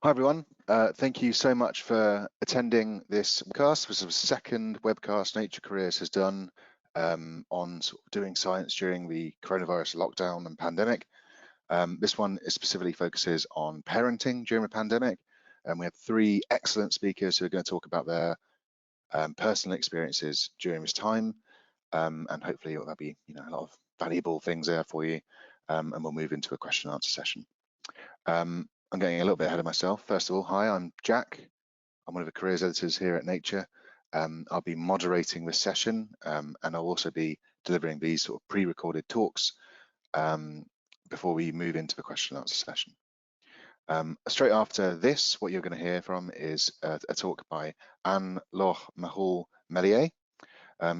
Hi everyone, thank you so much for attending this webcast. This is the second webcast Nature Careers has done on sort of doing science during the coronavirus lockdown and pandemic. This one specifically focuses on parenting during the pandemic, and we have three excellent speakers who are going to talk about their personal experiences during this time, and hopefully there'll be a lot of valuable things there for you, and we'll move into a question and answer session. I'm getting a little bit ahead of myself. First of all, hi, I'm Jack. I'm one of the careers editors here at Nature. I'll be moderating this session, and I'll also be delivering these sort of pre-recorded talks before we move into the question and answer session. Straight after this, what you're going to hear from is a talk by Anne-Laure Mahul-Mellier.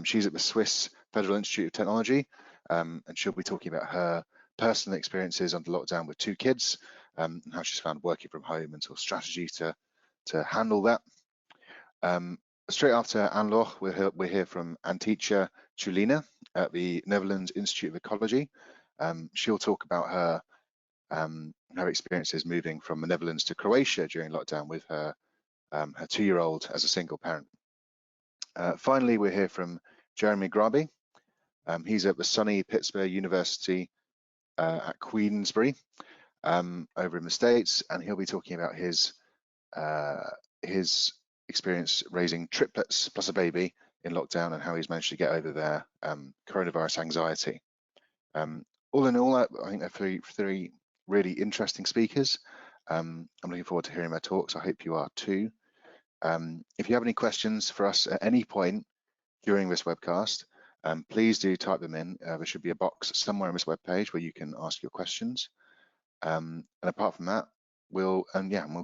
She's at the Swiss Federal Institute of Technology, and she'll be talking about her personal experiences under lockdown with two kids, and how she's found working from home and sort of strategies to handle that. Straight after Anne-Laure, we'll hear from Antje Chulina at the Netherlands Institute of Ecology. She'll talk about her experiences moving from the Netherlands to Croatia during lockdown with her 2-year-old as a single parent. Finally, we'll hear from Jeremy Graby. He's at the sunny Pittsburgh University at Queensbury over in the States, and he'll be talking about his experience raising triplets plus a baby in lockdown and how he's managed to get over their coronavirus anxiety. All in all, I think they're three really interesting speakers. I'm looking forward to hearing their talks. I hope you are too. If you have any questions for us at any point during this webcast, please do type them in. There should be a box somewhere on this webpage where you can ask your questions. And apart from that, we'll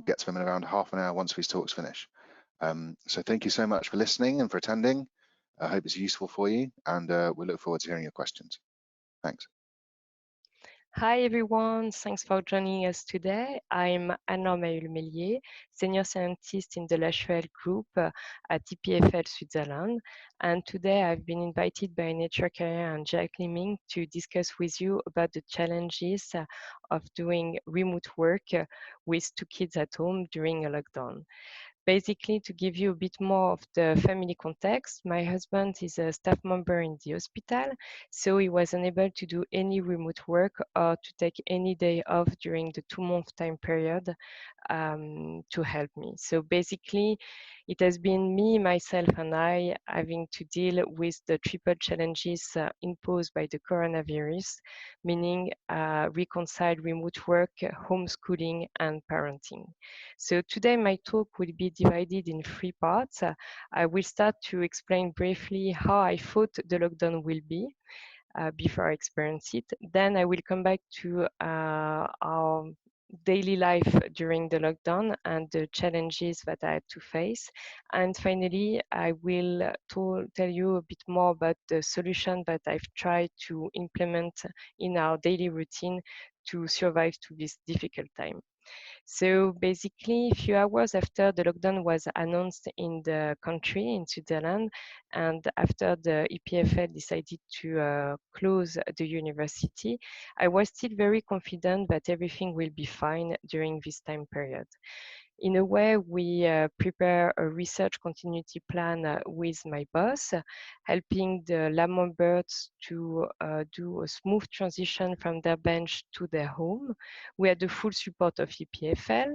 get to them in around half an hour once these talks finish. So thank you so much for listening and for attending. I hope it's useful for you, and we look forward to hearing your questions. Thanks. Hi everyone, thanks for joining us today. I'm Anne-Laure Mahul-Mellier, Senior Scientist in the Lachuelle Group at EPFL Switzerland. And today I've been invited by NatureCareers and Jack Liming to discuss with you about the challenges of doing remote work with two kids at home during a lockdown. Basically, to give you a bit more of the family context, my husband is a staff member in the hospital, so he was unable to do any remote work or to take any day off during the 2-month time period to help me. So basically, it has been me, myself, and I having to deal with the triple challenges imposed by the coronavirus, meaning reconcile remote work, homeschooling, and parenting. So today my talk will be divided in 3 parts. I will start to explain briefly how I thought the lockdown will be before I experience it. Then I will come back to our daily life during the lockdown and the challenges that I had to face. And finally, I will tell you a bit more about the solution that I've tried to implement in our daily routine to survive to this difficult time. So basically, a few hours after the lockdown was announced in the country, in Switzerland, and after the EPFL decided to close the university, I was still very confident that everything will be fine during this time period. In a way, we prepare a research continuity plan with my boss, helping the lab members to do a smooth transition from their bench to their home. We had the full support of EPFL.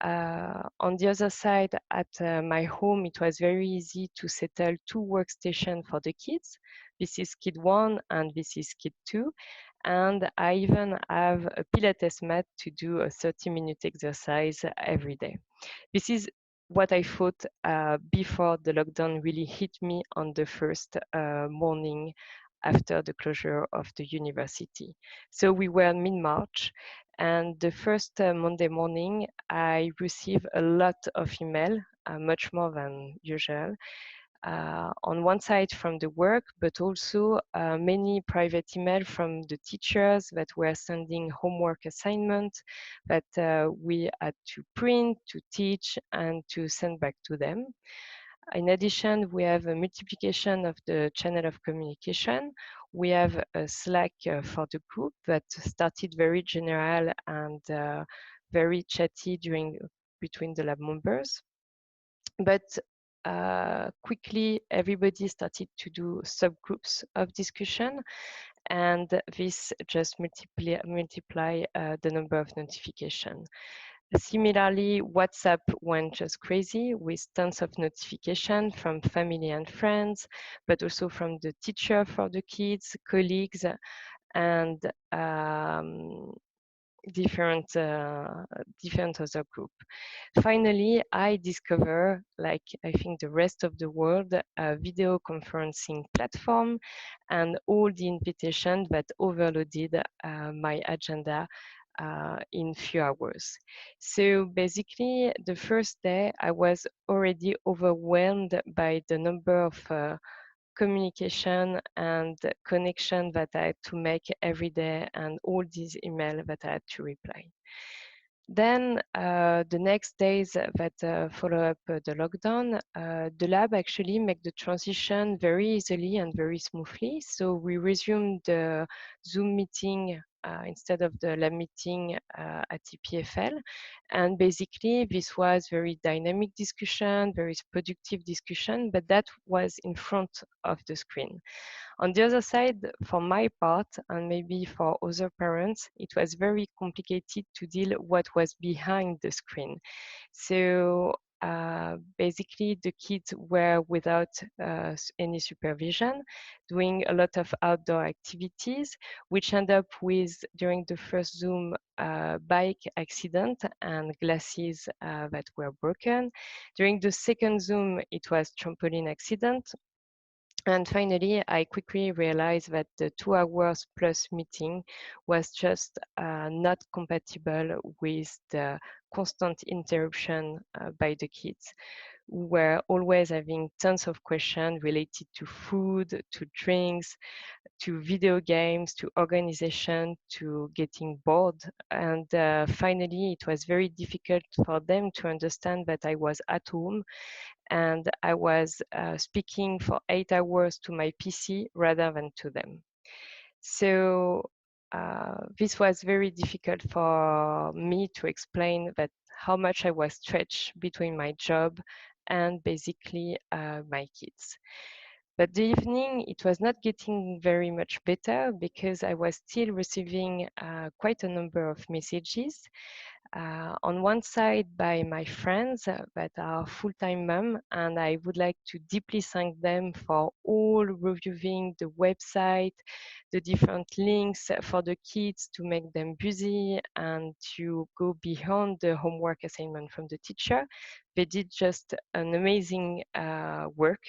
On the other side, at my home, it was very easy to settle 2 workstations for the kids. This is kid 1 and this is kid 2. And I even have a Pilates mat to do a 30-minute exercise every day. This is what I thought before the lockdown really hit me on the first morning after the closure of the university. So we were mid-March, and the first Monday morning, I received a lot of email, much more than usual, on one side from the work, but also many private email from the teachers that were sending homework assignments that we had to print, to teach, and to send back to them. In addition, we have a multiplication of the channel of communication. We have a Slack for the group that started very general and very chatty during between the lab members. But quickly, everybody started to do subgroups of discussion, and this just multiply the number of notifications. Similarly, WhatsApp went just crazy with tons of notifications from family and friends, but also from the teacher for the kids, colleagues, and different other group. Finally, I discover, like I think the rest of the world, a video conferencing platform and all the invitations that overloaded my agenda in few hours. So basically, the first day I was already overwhelmed by the number of communication and connection that I had to make every day and all these emails that I had to reply. Then the next days that follow up the lockdown, the lab actually make the transition very easily and very smoothly. So we resumed the Zoom meeting instead of the lab meeting at EPFL. And basically this was very dynamic discussion, very productive discussion, but that was in front of the screen. On the other side, for my part, and maybe for other parents, it was very complicated to deal what was behind the screen. So basically, the kids were without any supervision, doing a lot of outdoor activities, which end up with, during the first Zoom, bike accident and glasses that were broken. During the second Zoom, it was trampoline accident. And finally, I quickly realized that the 2 hours plus meeting was just not compatible with the constant interruption by the kids, who were always having tons of questions related to food, to drinks, to video games, to organization, to getting bored. And finally, it was very difficult for them to understand that I was at home and I was speaking for 8 hours to my PC rather than to them. So this was very difficult for me to explain that how much I was stretched between my job and basically my kids. But the evening, it was not getting very much better because I was still receiving quite a number of messages. On one side by my friends that are full-time mom, and I would like to deeply thank them for all reviewing the website, the different links for the kids to make them busy and to go beyond the homework assignment from the teacher. They did just an amazing work.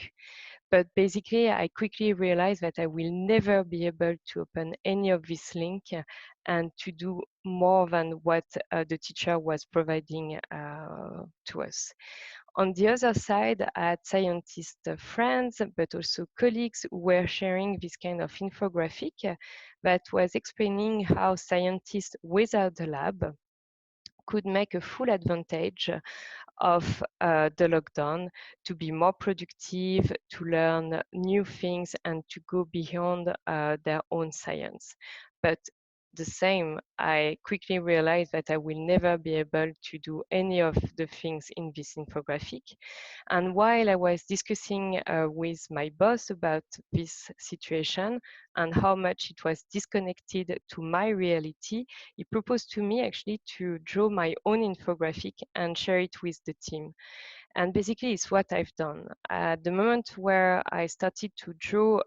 But basically, I quickly realized that I will never be able to open any of this link and to do more than what the teacher was providing to us. On the other side, I had scientist friends, but also colleagues who were sharing this kind of infographic that was explaining how scientists without the lab could make a full advantage of the lockdown to be more productive, to learn new things, and to go beyond their own science. But the same, I quickly realized that I will never be able to do any of the things in this infographic. And while I was discussing with my boss about this situation and how much it was disconnected to my reality, he proposed to me actually to draw my own infographic and share it with the team. And basically, it's what I've done. At the moment where I started to draw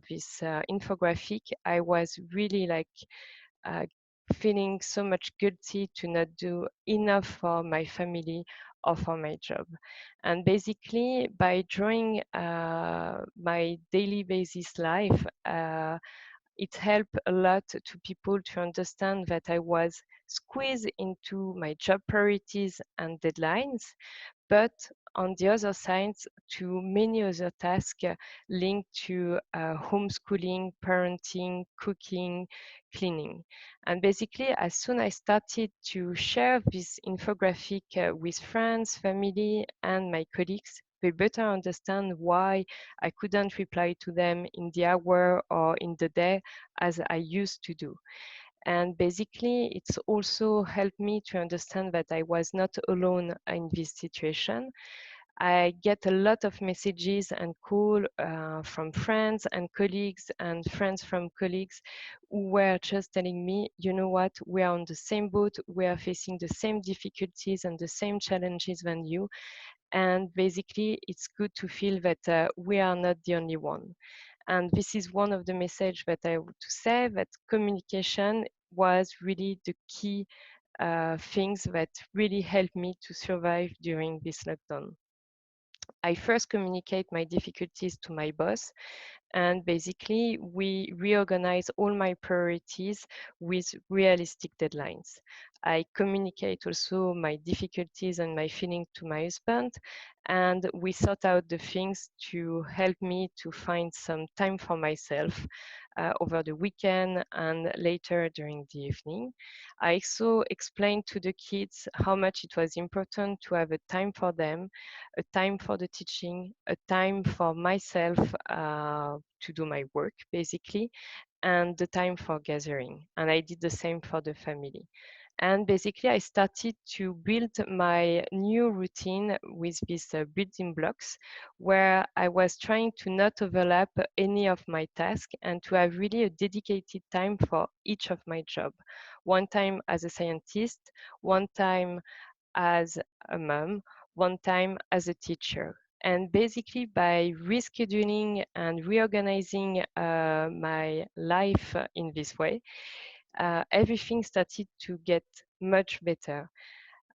this infographic, I was really like uh, feeling so much guilty to not do enough for my family or for my job. And basically, by drawing my daily basis life, it helped a lot to people to understand that I was squeezed into my job priorities and deadlines, but on the other side, to many other tasks linked to homeschooling, parenting, cooking, cleaning. And basically, as soon as I started to share this infographic with friends, family, and my colleagues, they better understand why I couldn't reply to them in the hour or in the day as I used to do. And basically, it's also helped me to understand that I was not alone in this situation. I get a lot of messages and call from friends and colleagues and friends from colleagues who were just telling me, you know what, we are on the same boat, we are facing the same difficulties and the same challenges than you. And basically, it's good to feel that we are not the only one. And this is one of the messages that I want to say, that communication was really the key things that really helped me to survive during this lockdown. I first communicate my difficulties to my boss, and basically we reorganize all my priorities with realistic deadlines. I communicate also my difficulties and my feelings to my husband, and we sort out the things to help me to find some time for myself over the weekend and later during the evening. I also explained to the kids how much it was important to have a time for them, a time for the teaching, a time for myself to do my work, basically, and the time for gathering. And I did the same for the family. And basically, I started to build my new routine with these building blocks where I was trying to not overlap any of my tasks and to have really a dedicated time for each of my job. One time as a scientist, one time as a mom, one time as a teacher. And basically, by rescheduling and reorganizing my life in this way, everything started to get much better.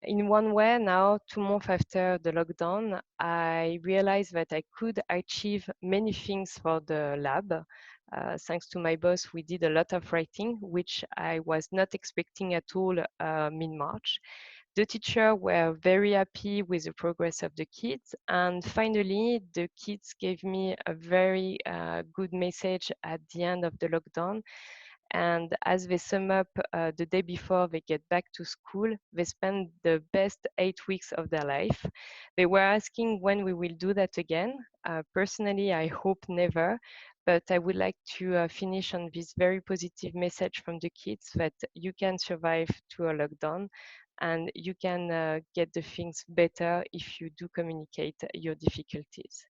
In one way, now, 2 months after the lockdown, I realized that I could achieve many things for the lab. Thanks to my boss, we did a lot of writing, which I was not expecting at all mid-March. The teachers were very happy with the progress of the kids. And finally, the kids gave me a very good message at the end of the lockdown. And as they sum up the day before they get back to school, they spend the best 8 weeks of their life. They were asking when we will do that again. Personally, I hope never, but I would like to finish on this very positive message from the kids that you can survive to a lockdown and you can get the things better if you do communicate your difficulties.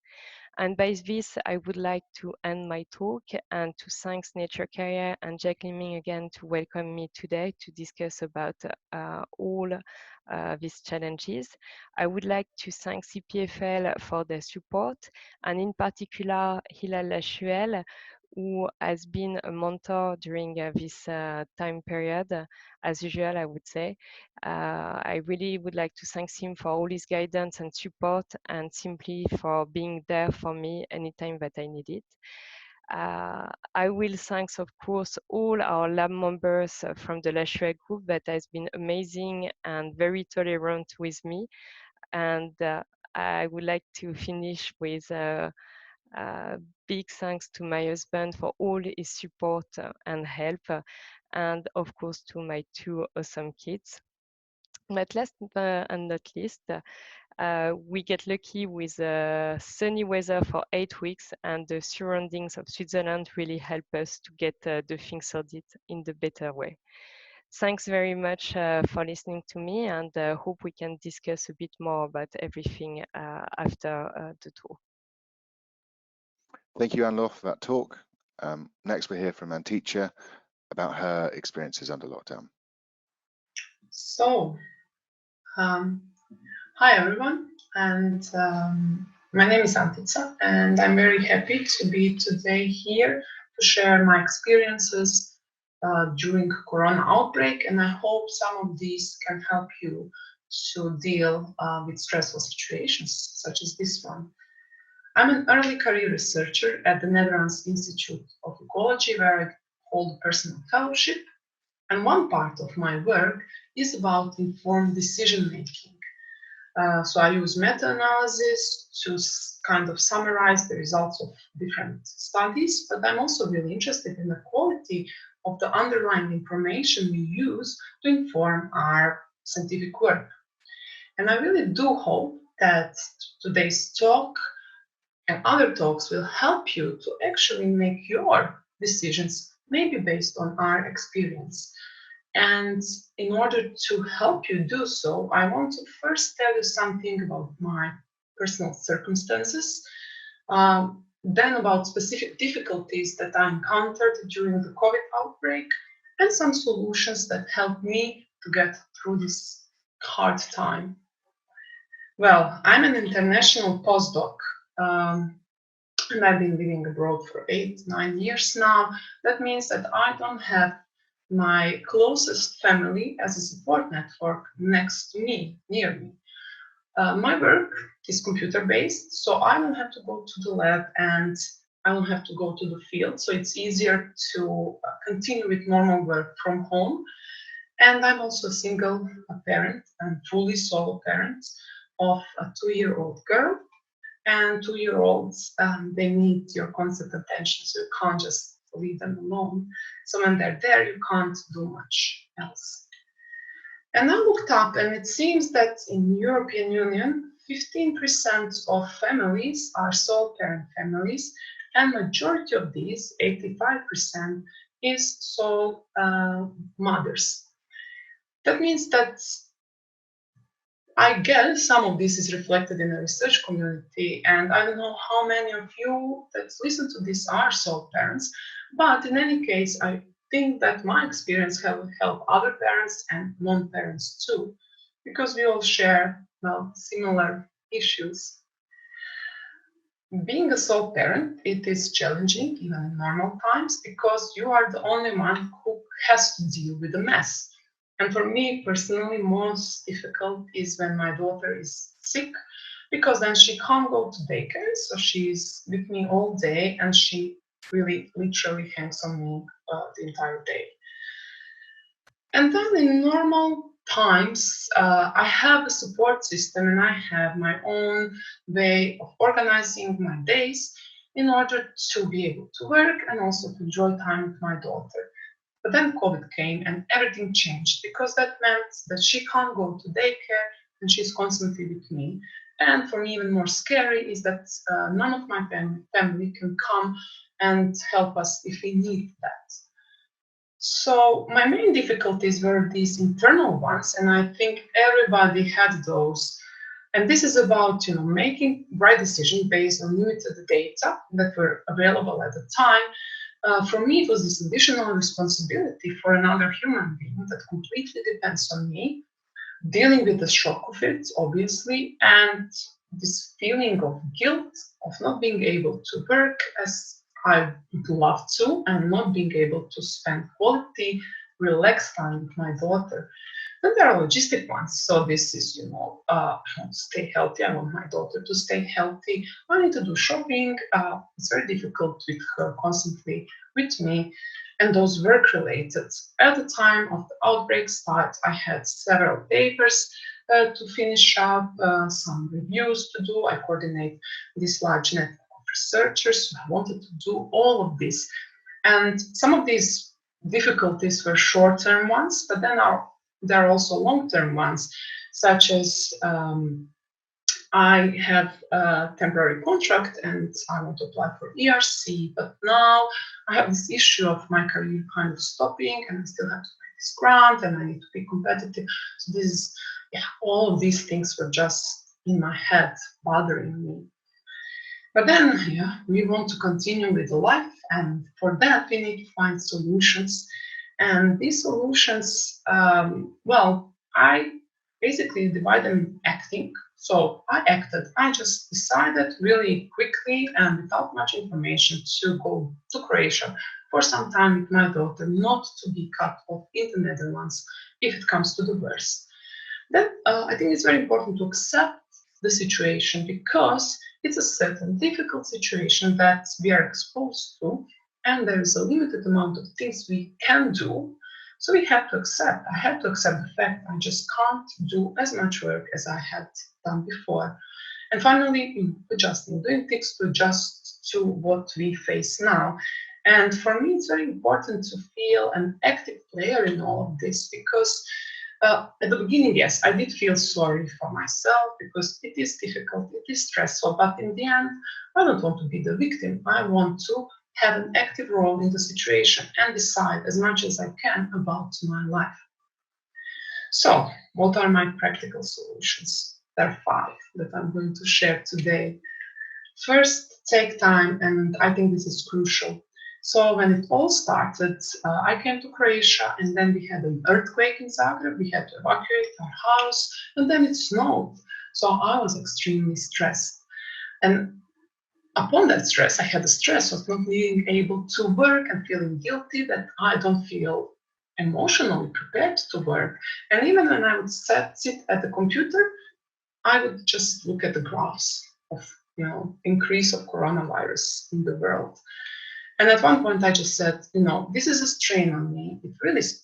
And by this, I would like to end my talk and to thank Nature Career and Jacqueline again to welcome me today to discuss about all these challenges. I would like to thank CPFL for their support, and in particular Hilal Lachuel, who has been a mentor during this time period, as usual, I would say. I really would like to thank him for all his guidance and support and simply for being there for me anytime that I need it. I will thank, of course, all our lab members from the Lashua group that has been amazing and very tolerant with me. And I would like to finish with big thanks to my husband for all his support and help, and of course to my 2 awesome kids. But last and not least, we get lucky with sunny weather for 8 weeks, and the surroundings of Switzerland really help us to get the things sorted in the better way. Thanks very much for listening to me, and hope we can discuss a bit more about everything after the talk. Thank you, Anne-Laure, for that talk. Next, we'll hear from Anne Teacher about her experiences under lockdown. So, hi everyone, and my name is Antica, and I'm very happy to be today here to share my experiences during Corona outbreak, and I hope some of these can help you to deal with stressful situations such as this one. I'm an early career researcher at the Netherlands Institute of Ecology, where I hold a personal fellowship, and one part of my work is about informed decision making. So I use meta-analysis to kind of summarize the results of different studies, but I'm also really interested in the quality of the underlying information we use to inform our scientific work. And I really do hope that today's talk and other talks will help you to actually make your decisions, maybe based on our experience. And in order to help you do so, I want to first tell you something about my personal circumstances, then about specific difficulties that I encountered during the COVID outbreak, and some solutions that helped me to get through this hard time. Well, I'm an international postdoc, and I've been living abroad for 8-9 years now. That means that I don't have my closest family as a support network next to me, near me. My work is computer-based, so I don't have to go to the lab and I don't have to go to the field, so it's easier to continue with normal work from home. And I'm also a single parent and fully solo parent of a 2-year-old girl. And 2-year-olds, they need your constant attention, so you can't just leave them alone. So when they're there, you can't do much else. And I looked up, and it seems that in European Union, 15% of families are sole parent families, and majority of these, 85%, is sole mothers. That means that I guess some of this is reflected in the research community, and I don't know how many of you that listen to this are sole parents, but in any case, I think that my experience will help other parents and non-parents too, because we all share, well, similar issues. Being a sole parent, it is challenging even in normal times because you are the only one who has to deal with the mess. And for me personally, most difficult is when my daughter is sick, because then she can't go to daycare, so she's with me all day and she really literally hangs on me the entire day. And then in normal times, I have a support system and I have my own way of organizing my days in order to be able to work and also to enjoy time with my daughter. But then COVID came and everything changed, because that meant that she can't go to daycare and she's constantly with me. And for me, even more scary is that none of my family can come and help us if we need that. So my main difficulties were these internal ones, and I think everybody had those. And this is about, making right decisions based on limited data that were available at the time. For me, it was this additional responsibility for another human being that completely depends on me, dealing with the shock of it, obviously, and this feeling of guilt of not being able to work as I would love to, and not being able to spend quality, relaxed time with my daughter. Then there are logistic ones. So this is, I want to stay healthy. I want my daughter to stay healthy. I need to do shopping. It's very difficult with her constantly with me. And those work related. At the time of the outbreak start, I had several papers to finish up, some reviews to do. I coordinate this large network of researchers. I wanted to do all of this. And some of these difficulties were short-term ones, but then there are also long-term ones, such as I have a temporary contract and I want to apply for ERC, but now I have this issue of my career kind of stopping and I still have to pay this grant and I need to be competitive. So this is, all of these things were just in my head bothering me. But then, we want to continue with the life, and for that we need to find solutions. And these solutions, I basically divide them in acting. So I acted. I just decided really quickly and without much information to go to Croatia for some time with my daughter, not to be cut off in the Netherlands if it comes to the worst. Then I think it's very important to accept the situation, because it's a certain difficult situation that we are exposed to, and there is a limited amount of things we can do. So we have to accept. I have to accept the fact I just can't do as much work as I had done before. And finally, adjusting, doing things to adjust to what we face now. And for me, it's very important to feel an active player in all of this, because at the beginning, yes, I did feel sorry for myself because it is difficult, it is stressful, but in the end, I don't want to be the victim. I want to have an active role in the situation and decide as much as I can about my life. So, what are my practical solutions? There are 5 that I'm going to share today. First, take time, and I think this is crucial. So when it all started, I came to Croatia, and then we had an earthquake in Zagreb. We had to evacuate our house, and then it snowed. So I was extremely stressed. And upon that stress, I had the stress of not being able to work and feeling guilty that I don't feel emotionally prepared to work. And even when I would sit at the computer, I would just look at the graphs of increase of coronavirus in the world. And at one point I just said, this is a strain on me. It really is,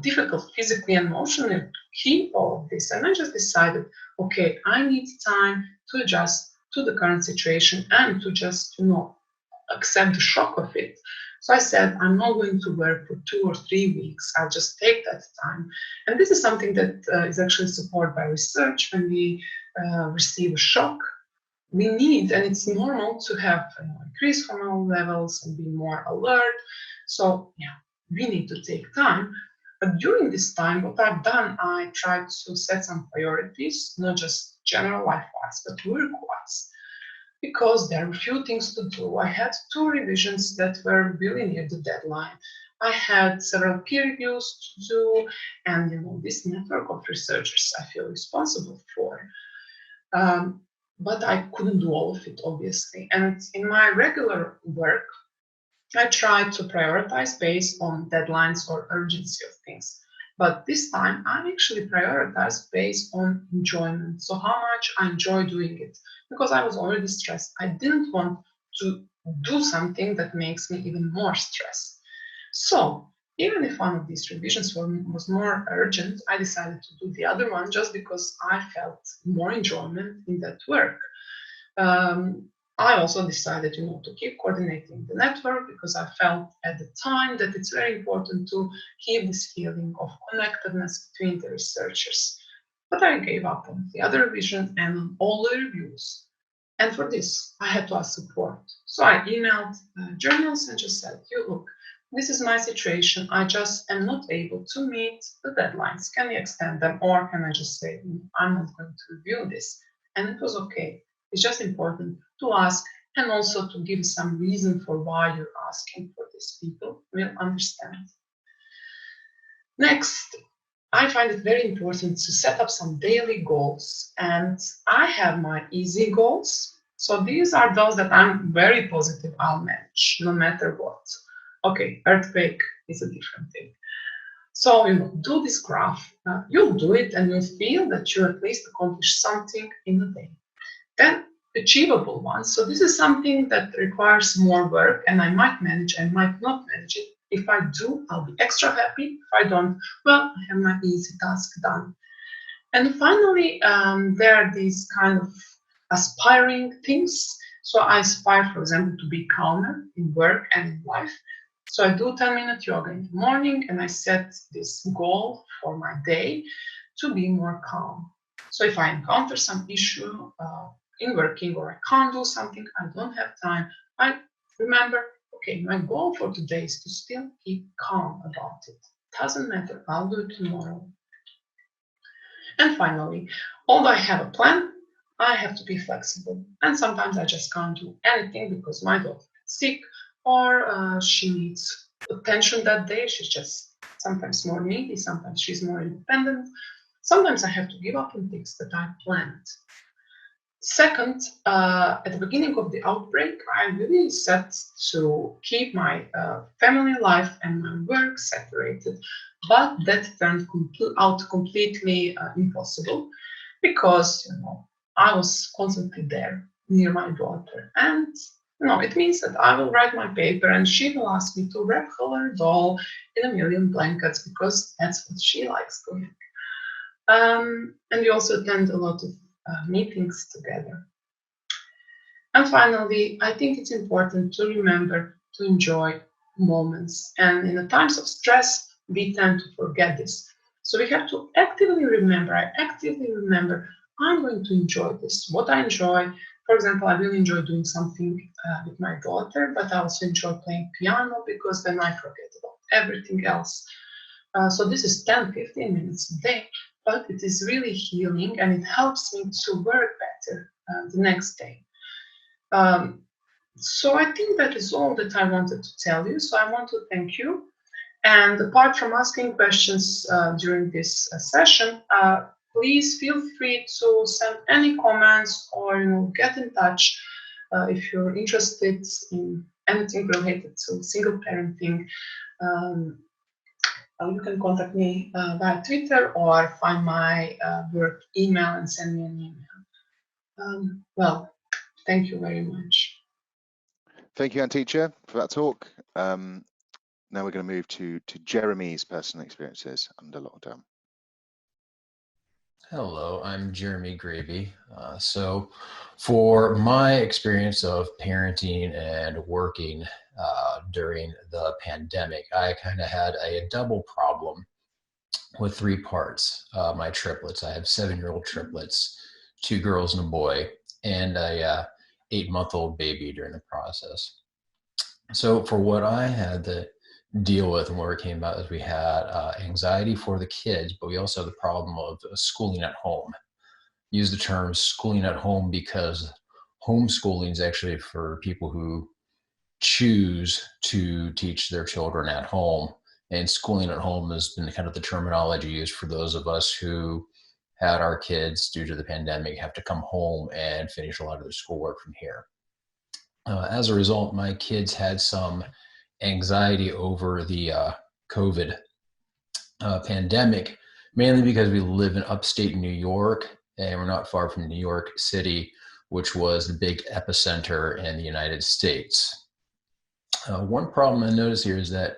difficult physically and emotionally to keep all of this. And I just decided, okay, I need time to adjust to the current situation and to just, accept the shock of it. So I said, I'm not going to work for 2 or 3 weeks. I'll just take that time. And this is something that is actually supported by research. When we receive a shock, we need, and it's normal to have increased hormonal levels and be more alert. So yeah, we need to take time. But during this time, what I've done, I tried to set some priorities, not just general life-wise, but work-wise, because there are a few things to do. I had 2 revisions that were really near the deadline. I had several peer reviews to do, and this network of researchers I feel responsible for. But I couldn't do all of it, obviously. And in my regular work, I try to prioritize based on deadlines or urgency of things. But this time, I actually prioritized based on enjoyment. So how much I enjoy doing it. Because I was already stressed. I didn't want to do something that makes me even more stressed. So even if one of these revisions was more urgent, I decided to do the other one just because I felt more enjoyment in that work. I also decided, to keep coordinating the network because I felt at the time that it's very important to keep this feeling of connectedness between the researchers. But I gave up on the other revision and on all the reviews. And for this, I had to ask support. So I emailed journals and just said, look, this is my situation. I just am not able to meet the deadlines. Can you extend them? Or can I just say, I'm not going to review this? And it was okay. It's just important to ask and also to give some reason for why you're asking for this. People will understand. Next, I find it very important to set up some daily goals. And I have my easy goals. So these are those that I'm very positive I'll manage no matter what. Okay, earthquake is a different thing. So, do this graph. You'll do it and you'll feel that you at least accomplished something in a day. Then achievable ones. So this is something that requires more work and I might manage, I might not manage it. If I do, I'll be extra happy. If I don't, well, I have my easy task done. And finally, there are these kind of aspiring things. So I aspire, for example, to be calmer in work and in life. So I do 10-minute yoga in the morning and I set this goal for my day to be more calm. So if I encounter some issue in working or I can't do something, I don't have time, I remember, okay, my goal for today is to still keep calm about it. Doesn't matter, I'll do it tomorrow. And finally, although I have a plan, I have to be flexible. And sometimes I just can't do anything because my daughter is sick or she needs attention that day. She's just sometimes more needy, sometimes she's more independent. Sometimes I have to give up on things that I planned. Second, at the beginning of the outbreak, I really set to keep my family life and my work separated, but that turned out completely impossible because I was constantly there near my daughter, and it means that I will write my paper and she will ask me to wrap her doll in a million blankets because that's what she likes doing. And we also attend a lot of meetings together. And finally, I think it's important to remember to enjoy moments. And in the times of stress, we tend to forget this. So we have to actively remember, I'm going to enjoy this. What I enjoy, for example, I really enjoy doing something with my daughter, but I also enjoy playing piano because then I forget about everything else. So this is 10-15 minutes a day, but it is really healing and it helps me to work better the next day. So I think that is all that I wanted to tell you. So I want to thank you. And apart from asking questions during this session, please feel free to send any comments or get in touch if you're interested in anything related to single parenting. You can contact me via Twitter or find my work email and send me an email. Well, thank you very much. Thank you, Antica, for that talk. Now we're going to move to Jeremy's personal experiences under lockdown. Hello, I'm Jeremy Gravy. So for my experience of parenting and working during the pandemic, I kind of had a double problem with three parts. My triplets, I have 7-year-old triplets, 2 girls and a boy, and a 8-month-old baby during the process. So for what I had to deal with and where it came about is we had anxiety for the kids, but we also had the problem of schooling at home. Use the term schooling at home because homeschooling is actually for people who choose to teach their children at home. And schooling at home has been kind of the terminology used for those of us who had our kids due to the pandemic have to come home and finish a lot of their schoolwork from here. As a result, my kids had some anxiety over the COVID pandemic, mainly because we live in upstate New York and we're not far from New York City, which was the big epicenter in the United States. One problem I noticed here is that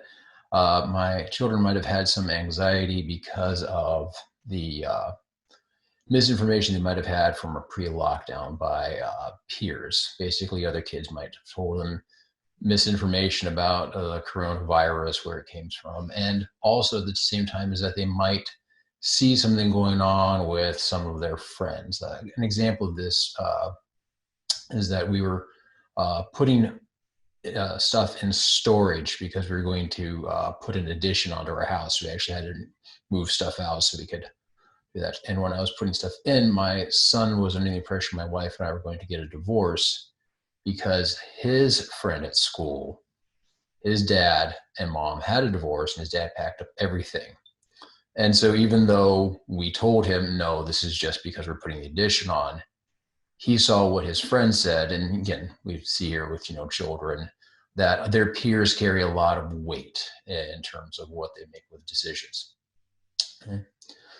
my children might have had some anxiety because of the misinformation they might have had from a pre-lockdown by peers. Basically, other kids might have told them misinformation about the coronavirus, where it came from. And also at the same time is that they might see something going on with some of their friends. An example of this is that we were putting stuff in storage because we were going to put an addition onto our house. We actually had to move stuff out so we could do that. And when I was putting stuff in, my son was under the impression my wife and I were going to get a divorce because his friend at school, his dad and mom had a divorce and his dad packed up everything. And so even though we told him, no, this is just because we're putting the addition on, he saw what his friend said. And again, we see here with, children that their peers carry a lot of weight in terms of what they make with decisions. Okay.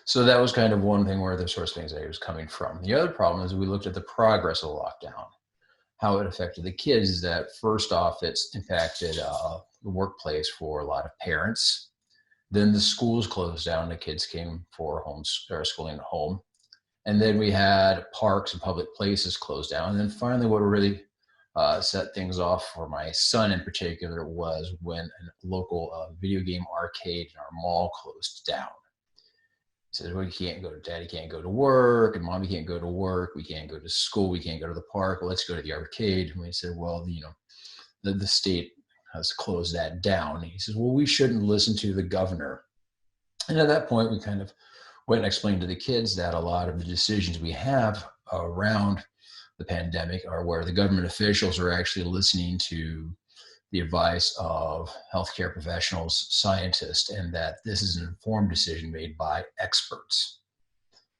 So that was kind of one thing where the source of anxiety was coming from. The other problem is we looked at the progress of the lockdown. How it affected the kids is that first off, it's impacted the workplace for a lot of parents. Then the schools closed down. The kids came for schooling at home. And then we had parks and public places closed down. And then finally, what really set things off for my son in particular was when a local video game arcade in our mall closed down. He says, well, daddy can't go to work, and mommy can't go to work. We can't go to school. We can't go to the park. Well, let's go to the arcade. And we said, well, the state has closed that down. And he says, well, we shouldn't listen to the governor. And at that point, we kind of went and explained to the kids that a lot of the decisions we have around the pandemic are where the government officials are actually listening to the advice of healthcare professionals, scientists, and that this is an informed decision made by experts.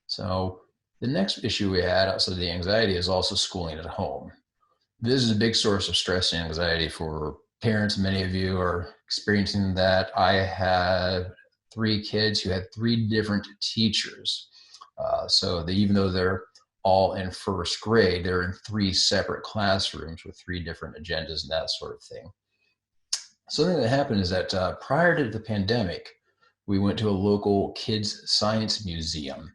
So the next issue we had outside of the anxiety is also schooling at home. This is a big source of stress and anxiety for parents. Many of you are experiencing that. I had 3 kids who had 3 different teachers. So even though they're all in first grade, they're in 3 separate classrooms with 3 different agendas and that sort of thing. Something that happened is that prior to the pandemic, we went to a local kids science museum,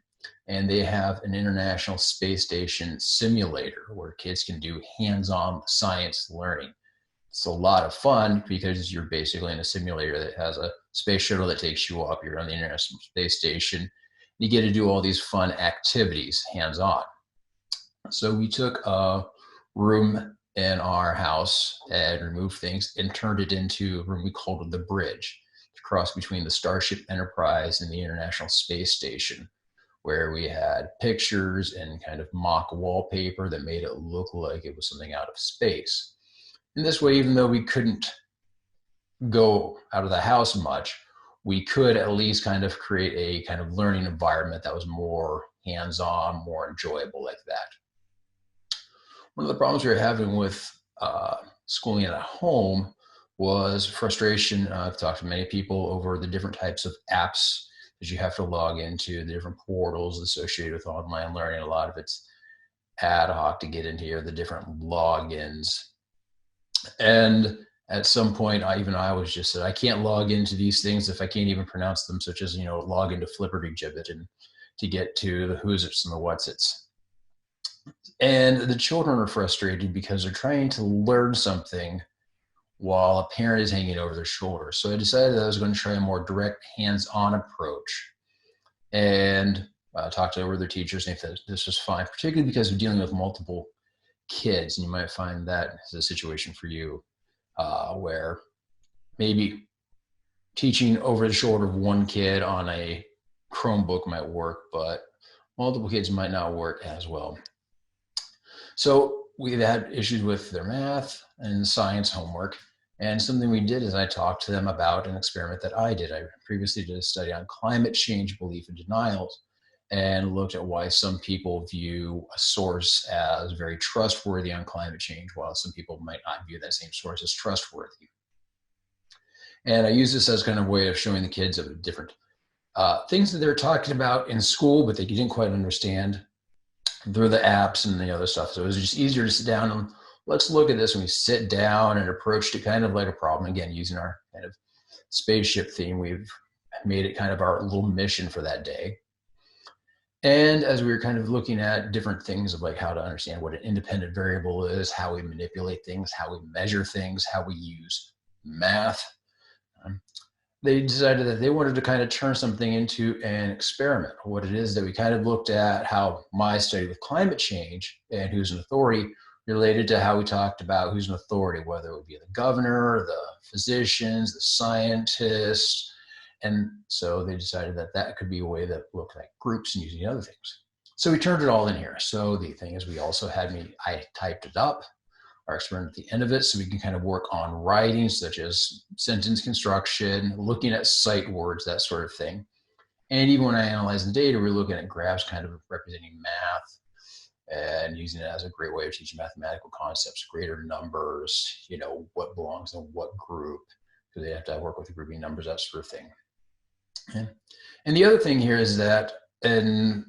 and they have an International Space Station simulator where kids can do hands-on science learning. It's a lot of fun because you're basically in a simulator that has a space shuttle that takes you up. You're on the International Space Station. You get to do all these fun activities hands-on. So we took a room in our house and removed things and turned it into a room we called the bridge to cross between the Starship Enterprise and the International Space Station, where we had pictures and kind of mock wallpaper that made it look like it was something out of space. In this way, even though we couldn't go out of the house much, we could at least kind of create a kind of learning environment that was more hands-on, more enjoyable like that. One of the problems we were having with schooling at home was frustration. I've talked to many people over the different types of apps that you have to log into, the different portals associated with online learning. A lot of it's ad hoc to get into here, the different logins. And at some point, I was just said, I can't log into these things if I can't even pronounce them, such as, log into Flippertigibbet and to get to the who's it's and the what's it's. And the children are frustrated because they're trying to learn something while a parent is hanging over their shoulder. So I decided that I was going to try a more direct, hands-on approach and talk to other teachers and if this was fine, particularly because we're dealing with multiple kids. And you might find that is a situation for you where maybe teaching over the shoulder of one kid on a Chromebook might work, but multiple kids might not work as well. So we've had issues with their math and science homework. And something we did is I talked to them about an experiment that I did. I previously did a study on climate change belief and denials and looked at why some people view a source as very trustworthy on climate change, while some people might not view that same source as trustworthy. And I use this as kind of a way of showing the kids of different things that they're talking about in school, but they didn't quite understand through the apps and the other stuff. So it was just easier to sit down and let's look at this. And we sit down and approached it kind of like a problem. Again, using our kind of spaceship theme, we've made it kind of our little mission for that day. And as we were kind of looking at different things of like how to understand what an independent variable is, how we manipulate things, how we measure things, how we use math, they decided that they wanted to kind of turn something into an experiment. What it is that we kind of looked at how my study with climate change and who's an authority related to how we talked about who's an authority, whether it would be the governor, the physicians, the scientists. And so they decided that that could be a way that looked like groups and using other things. So we turned it all in here. So the thing is, we also I typed it up, our experiment at the end of it, so we can kind of work on writing, such as sentence construction, looking at sight words, that sort of thing. And even when I analyze the data, we're looking at graphs kind of representing math and using it as a great way of teaching mathematical concepts, greater numbers, what belongs in what group, because they have to work with grouping numbers, that sort of thing. And the other thing here is that, and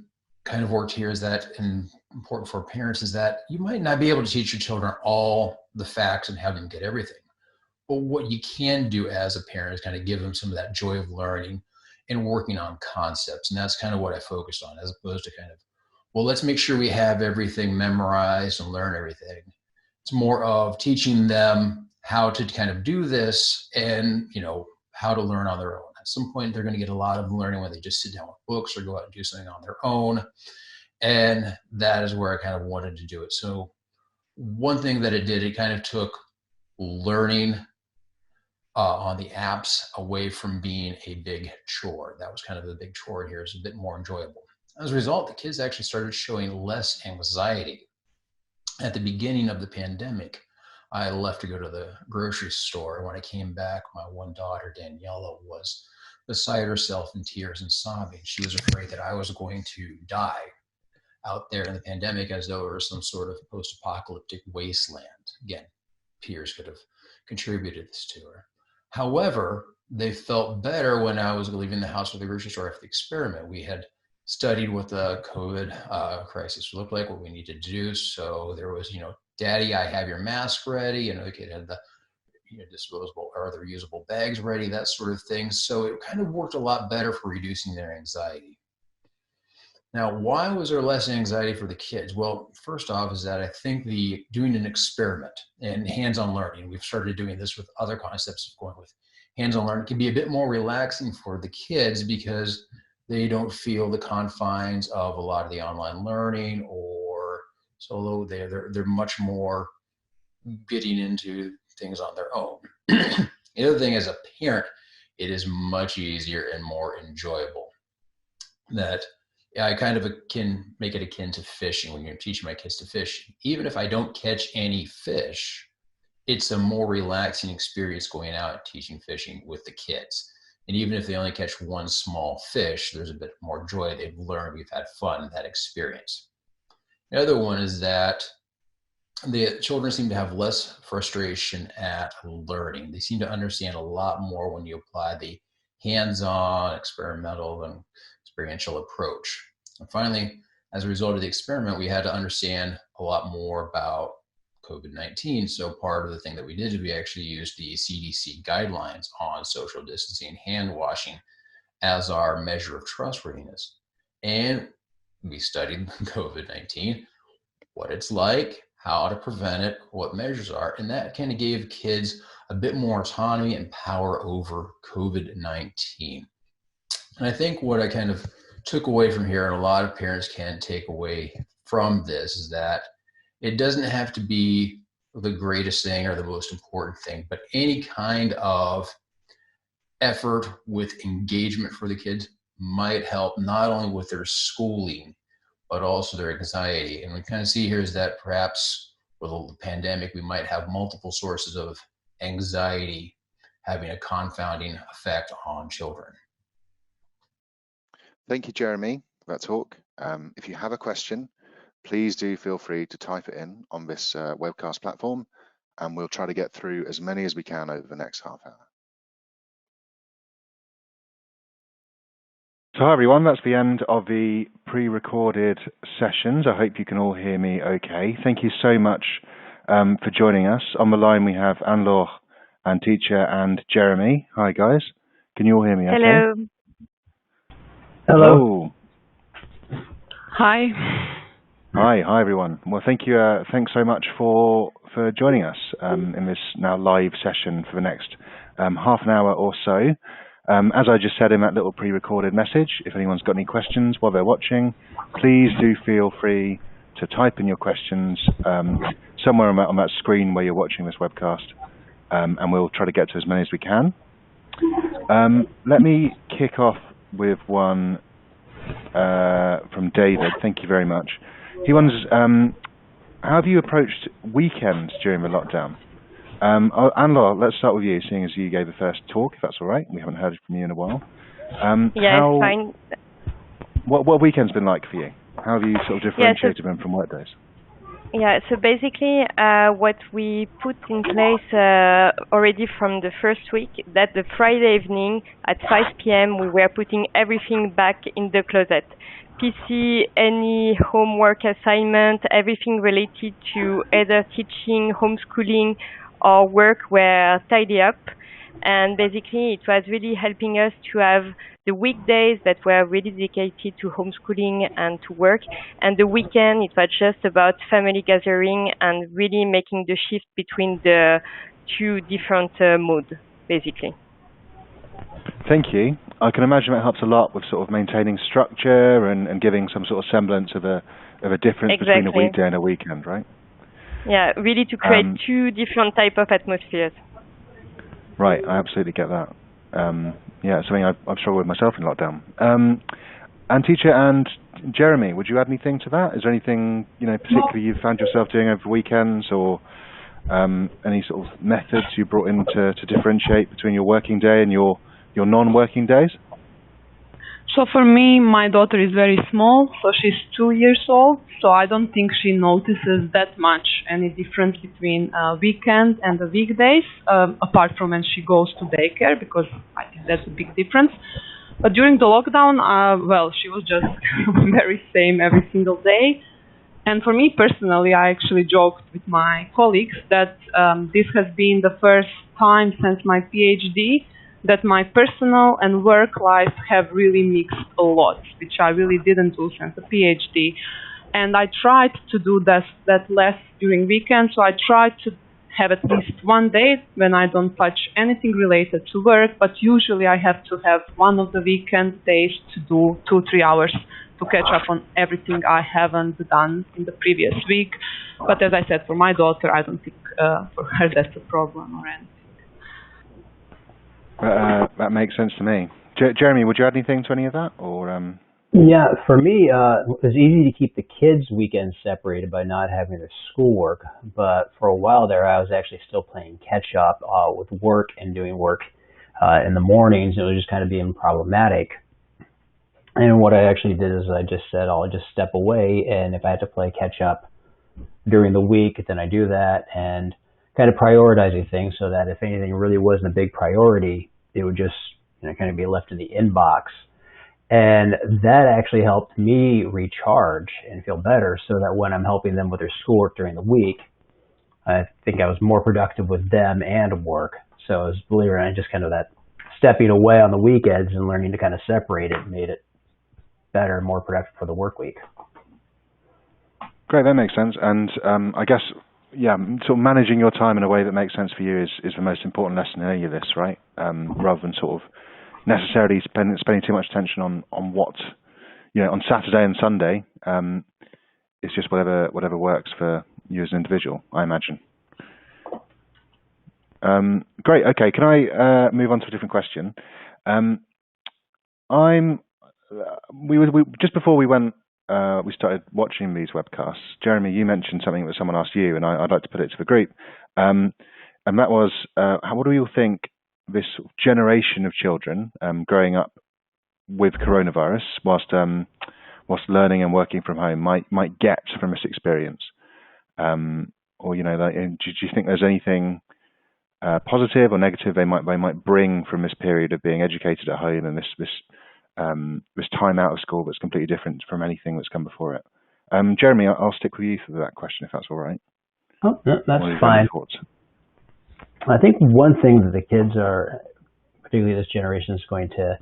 kind of worked here is that, and important for parents is that you might not be able to teach your children all the facts and have them get everything. But what you can do as a parent is kind of give them some of that joy of learning and working on concepts. And that's kind of what I focused on, as opposed to kind of, well, let's make sure we have everything memorized and learn everything. It's more of teaching them how to kind of do this and, how to learn on their own. At some point, they're going to get a lot of learning when they just sit down with books or go out and do something on their own. And that is where I kind of wanted to do it. So one thing that it did, it kind of took learning on the apps away from being a big chore. That was kind of the big chore here, is a bit more enjoyable. As a result, the kids actually started showing less anxiety. At the beginning of the pandemic, I left to go to the grocery store. When I came back, my one daughter, Daniela, was beside herself in tears and sobbing. She was afraid that I was going to die out there in the pandemic, as though it was some sort of post-apocalyptic wasteland. Again, peers could have contributed this to her. However, they felt better when I was leaving the house for the grocery store after the experiment. We had studied what the COVID crisis looked like, what we needed to do. So there was, Daddy, I have your mask ready. The kid had the disposable or the reusable bags ready, that sort of thing. So it kind of worked a lot better for reducing their anxiety. Now, why was there less anxiety for the kids? Well, first off is that I think doing an experiment and hands-on learning, we've started doing this with other concepts of going with hands-on learning, can be a bit more relaxing for the kids because they don't feel the confines of a lot of the online learning or solo. They're much more getting into things on their own. The other thing, as a parent, it is much easier and more enjoyable. That I kind of can make it akin to fishing when you're teaching my kids to fish. Even if I don't catch any fish, it's a more relaxing experience going out and teaching fishing with the kids. And even if they only catch one small fish, there's a bit more joy. They've learned, we've had fun, that experience. The other one is that the children seem to have less frustration at learning. They seem to understand a lot more when you apply the hands-on, experimental, and experiential approach. And finally, as a result of the experiment, we had to understand a lot more about COVID-19. So part of the thing that we did is we actually used the CDC guidelines on social distancing and hand washing as our measure of trustworthiness. And we studied COVID-19, what it's like, how to prevent it, what measures are, and that kind of gave kids a bit more autonomy and power over COVID-19. And I think what I kind of took away from here, and a lot of parents can take away from this, is that it doesn't have to be the greatest thing or the most important thing, but any kind of effort with engagement for the kids might help not only with their schooling, but also their anxiety. And we kind of see here is that perhaps with the pandemic, we might have multiple sources of anxiety having a confounding effect on children. Thank you, Jeremy, for that talk. If you have a question, please do feel free to type it in on this webcast platform, and we'll try to get through as many as we can over the next half hour. So hi everyone, that's the end of the pre-recorded sessions. I hope you can all hear me okay. Thank you so much for joining us. On the line we have Anne-Laure, and teacher, and Jeremy. Hi guys, can you all hear me okay? Hello. Hello. Hi. Hi everyone. Well, thank you. Thanks so much for joining us in this now live session for the next half an hour or so. As I just said in that little pre-recorded message, if anyone's got any questions while they're watching, please do feel free to type in your questions somewhere on that screen where you're watching this webcast, and we'll try to get to as many as we can. Let me kick off with one from David. Thank you very much. He wonders, how have you approached weekends during the lockdown? Anne-Laure, let's start with you, seeing as you gave the first talk, if that's all right. We haven't heard from you in a while. Yeah, it's fine. What have weekends been like for you? How have you sort of differentiated them from work days? Yeah, so basically what we put in place already from the first week, that the Friday evening at 5 p.m. we were putting everything back in the closet. PC, any homework assignment, everything related to either teaching, homeschooling, or work were tidy up. And basically it was really helping us to have the weekdays that were really dedicated to homeschooling and to work, and the weekend it was just about family gathering and really making the shift between the two different modes, basically. Thank you. I can imagine that helps a lot with sort of maintaining structure and giving some sort of semblance of a difference between a weekday and a weekend, right? Yeah, really to create two different type of atmospheres. Right, I absolutely get that. Yeah, it's something I've struggled with myself in lockdown. And teacher and Jeremy, would you add anything to that? Is there anything particularly you found yourself doing over weekends, or any sort of methods you brought in to differentiate between your working day and your non-working days? So for me, my daughter is very small, so she's 2 years old, so I don't think she notices that much any difference between weekend and the weekdays, apart from when she goes to daycare, because I think that's a big difference. But during the lockdown, well, she was just very same every single day. And for me personally, I actually joked with my colleagues that this has been the first time since my PhD that my personal and work life have really mixed a lot, which I really didn't do since the PhD. And I tried to do that less during weekends, so I tried to have at least one day when I don't touch anything related to work, but usually I have to have one of the weekend days to do 2-3 hours to catch up on everything I haven't done in the previous week. But as I said, for my daughter, I don't think for her that's a problem or anything. That makes sense to me. Jeremy, would you add anything to any of that, or? Yeah, for me, it was easy to keep the kids' weekends separated by not having their schoolwork. But for a while there, I was actually still playing catch up with work and doing work in the mornings. It was just kind of being problematic. And what I actually did is I just said, I'll just step away, and if I have to play catch up during the week, then I do that, and kind of prioritizing things so that if anything really wasn't a big priority, it would just kind of be left in the inbox. And that actually helped me recharge and feel better, so that when I'm helping them with their schoolwork during the week, I think I was more productive with them and work. So it was, believe it or not, just kind of that stepping away on the weekends and learning to kind of separate it made it better and more productive for the work week. Great, that makes sense. And I guess, yeah, sort of managing your time in a way that makes sense for you is the most important lesson in any of this, right? Rather than sort of necessarily spending too much attention on what, on Saturday and Sunday. It's just whatever works for you as an individual, I imagine. Great. Okay. Can I move on to a different question? Just before we started watching these webcasts, Jeremy, you mentioned something that someone asked you, and I'd like to put it to the group. And that was, what do you all think this generation of children growing up with coronavirus, whilst learning and working from home, might get from this experience? Or do you think there's anything positive or negative they might bring from this period of being educated at home and this time out of school that's completely different from anything that's come before it? Jeremy, I'll stick with you for that question if that's all right. Oh, no, that's fine. I think one thing that the kids are, particularly this generation, is going to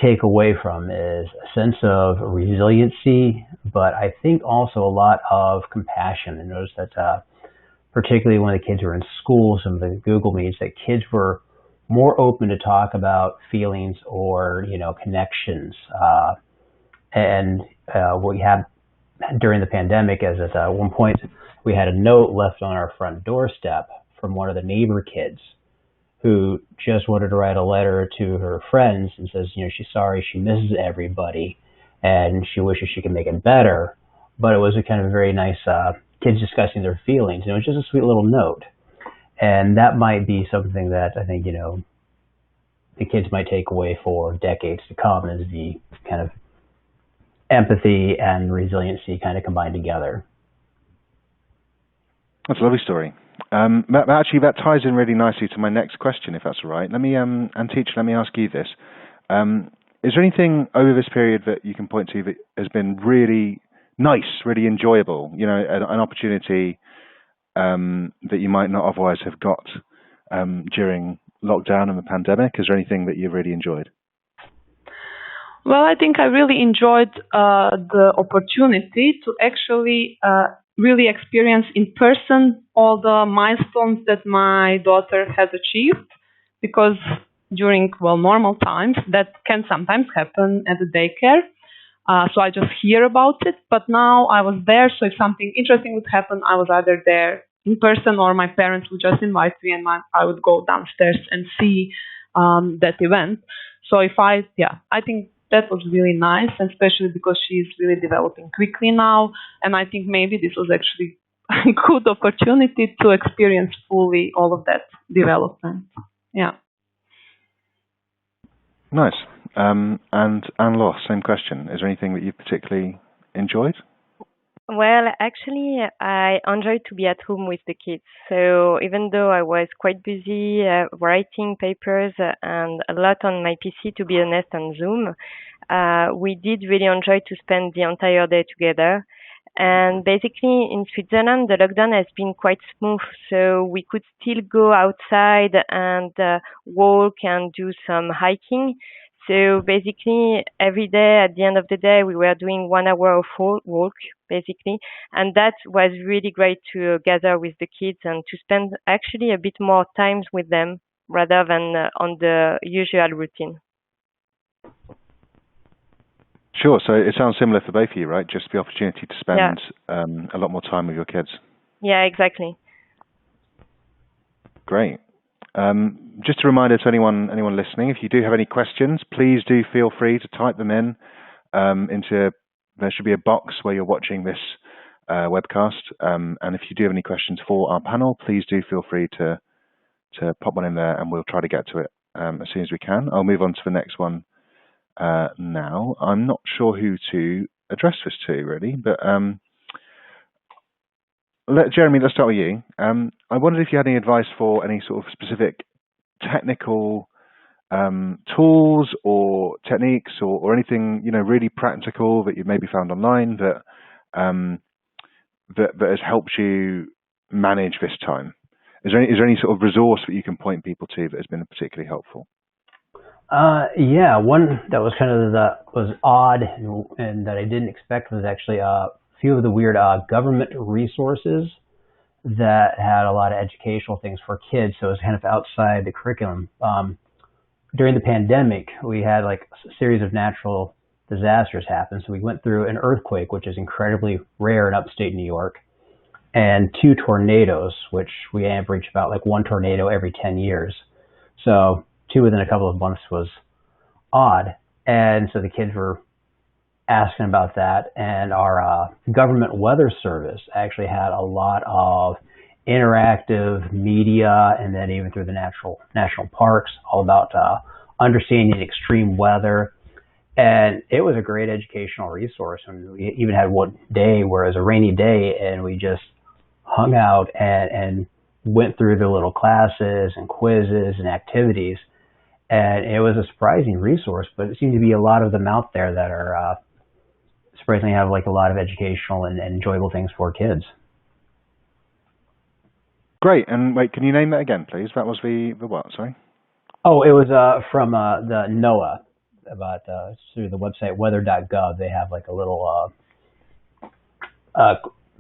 take away from is a sense of resiliency, but I think also a lot of compassion. I noticed that particularly when the kids were in school, some of the Google Meets, that kids were more open to talk about feelings or, connections. And what we had during the pandemic is at one point we had a note left on our front doorstep from one of the neighbor kids who just wanted to write a letter to her friends and says, she's sorry, she misses everybody, and she wishes she could make it better. But it was a kind of very nice kids discussing their feelings. And it was just a sweet little note. And that might be something that I think, the kids might take away for decades to come, is the kind of empathy and resiliency kind of combined together. That's a lovely story. That ties in really nicely to my next question, if that's all right. Let me, Teacher, let me ask you this. Is there anything over this period that you can point to that has been really nice, really enjoyable, an opportunity that you might not otherwise have got during lockdown and the pandemic? Is there anything that you've really enjoyed? Well, I think I really enjoyed the opportunity to actually really experience in person all the milestones that my daughter has achieved, because during normal times that can sometimes happen at the daycare. So I just hear about it, but now I was there, so if something interesting would happen, I was either there in person or my parents would just invite me and I would go downstairs and see that event. So I think that was really nice, and especially because she's really developing quickly now, and I think maybe this was actually a good opportunity to experience fully all of that development. Yeah. Nice. And Anne-Laure, same question. Is there anything that you particularly enjoyed? Well, actually, I enjoyed to be at home with the kids. So even though I was quite busy writing papers and a lot on my PC, to be honest, on Zoom, we did really enjoy to spend the entire day together. And basically in Switzerland, the lockdown has been quite smooth, so we could still go outside and walk and do some hiking. So basically every day at the end of the day, we were doing 1 hour of walk, basically. And that was really great to gather with the kids and to spend actually a bit more time with them rather than on the usual routine. Sure. So it sounds similar for both of you, right? Just the opportunity to spend a lot more time with your kids. Yeah, exactly. Great. Just a reminder to anyone listening, if you do have any questions, please do feel free to type them in there should be a box where you're watching this webcast. And if you do have any questions for our panel, please do feel free to pop one in there, and we'll try to get to it as soon as we can. I'll move on to the next one now. I'm not sure who to address this to, really, but Jeremy, let's start with you. I wondered if you had any advice for any sort of specific technical tools or techniques or anything, really practical that you've maybe found online that has helped you manage this time. Is there any sort of resource that you can point people to that has been particularly helpful? Yeah, one that was kind of was odd and that I didn't expect was actually a few of the weird government resources that had a lot of educational things for kids. So it was kind of outside the curriculum. During the pandemic, we had like a series of natural disasters happen. So we went through an earthquake, which is incredibly rare in upstate New York, and 2 tornadoes, which we average about like 1 tornado every 10 years. So 2 within a couple of months was odd. And so the kids were asking about that. And our government weather service actually had a lot of interactive media, and then even through the national parks, all about understanding extreme weather. And it was a great educational resource. And we even had one day where it was a rainy day, and we just hung out and went through the little classes and quizzes and activities. And it was a surprising resource, but it seemed to be a lot of them out there that are surprisingly have like a lot of educational and enjoyable things for kids. Great. And wait, can you name that again, please? That was the what? Sorry. Oh, it was from the NOAA, about through the website weather.gov. They have like a little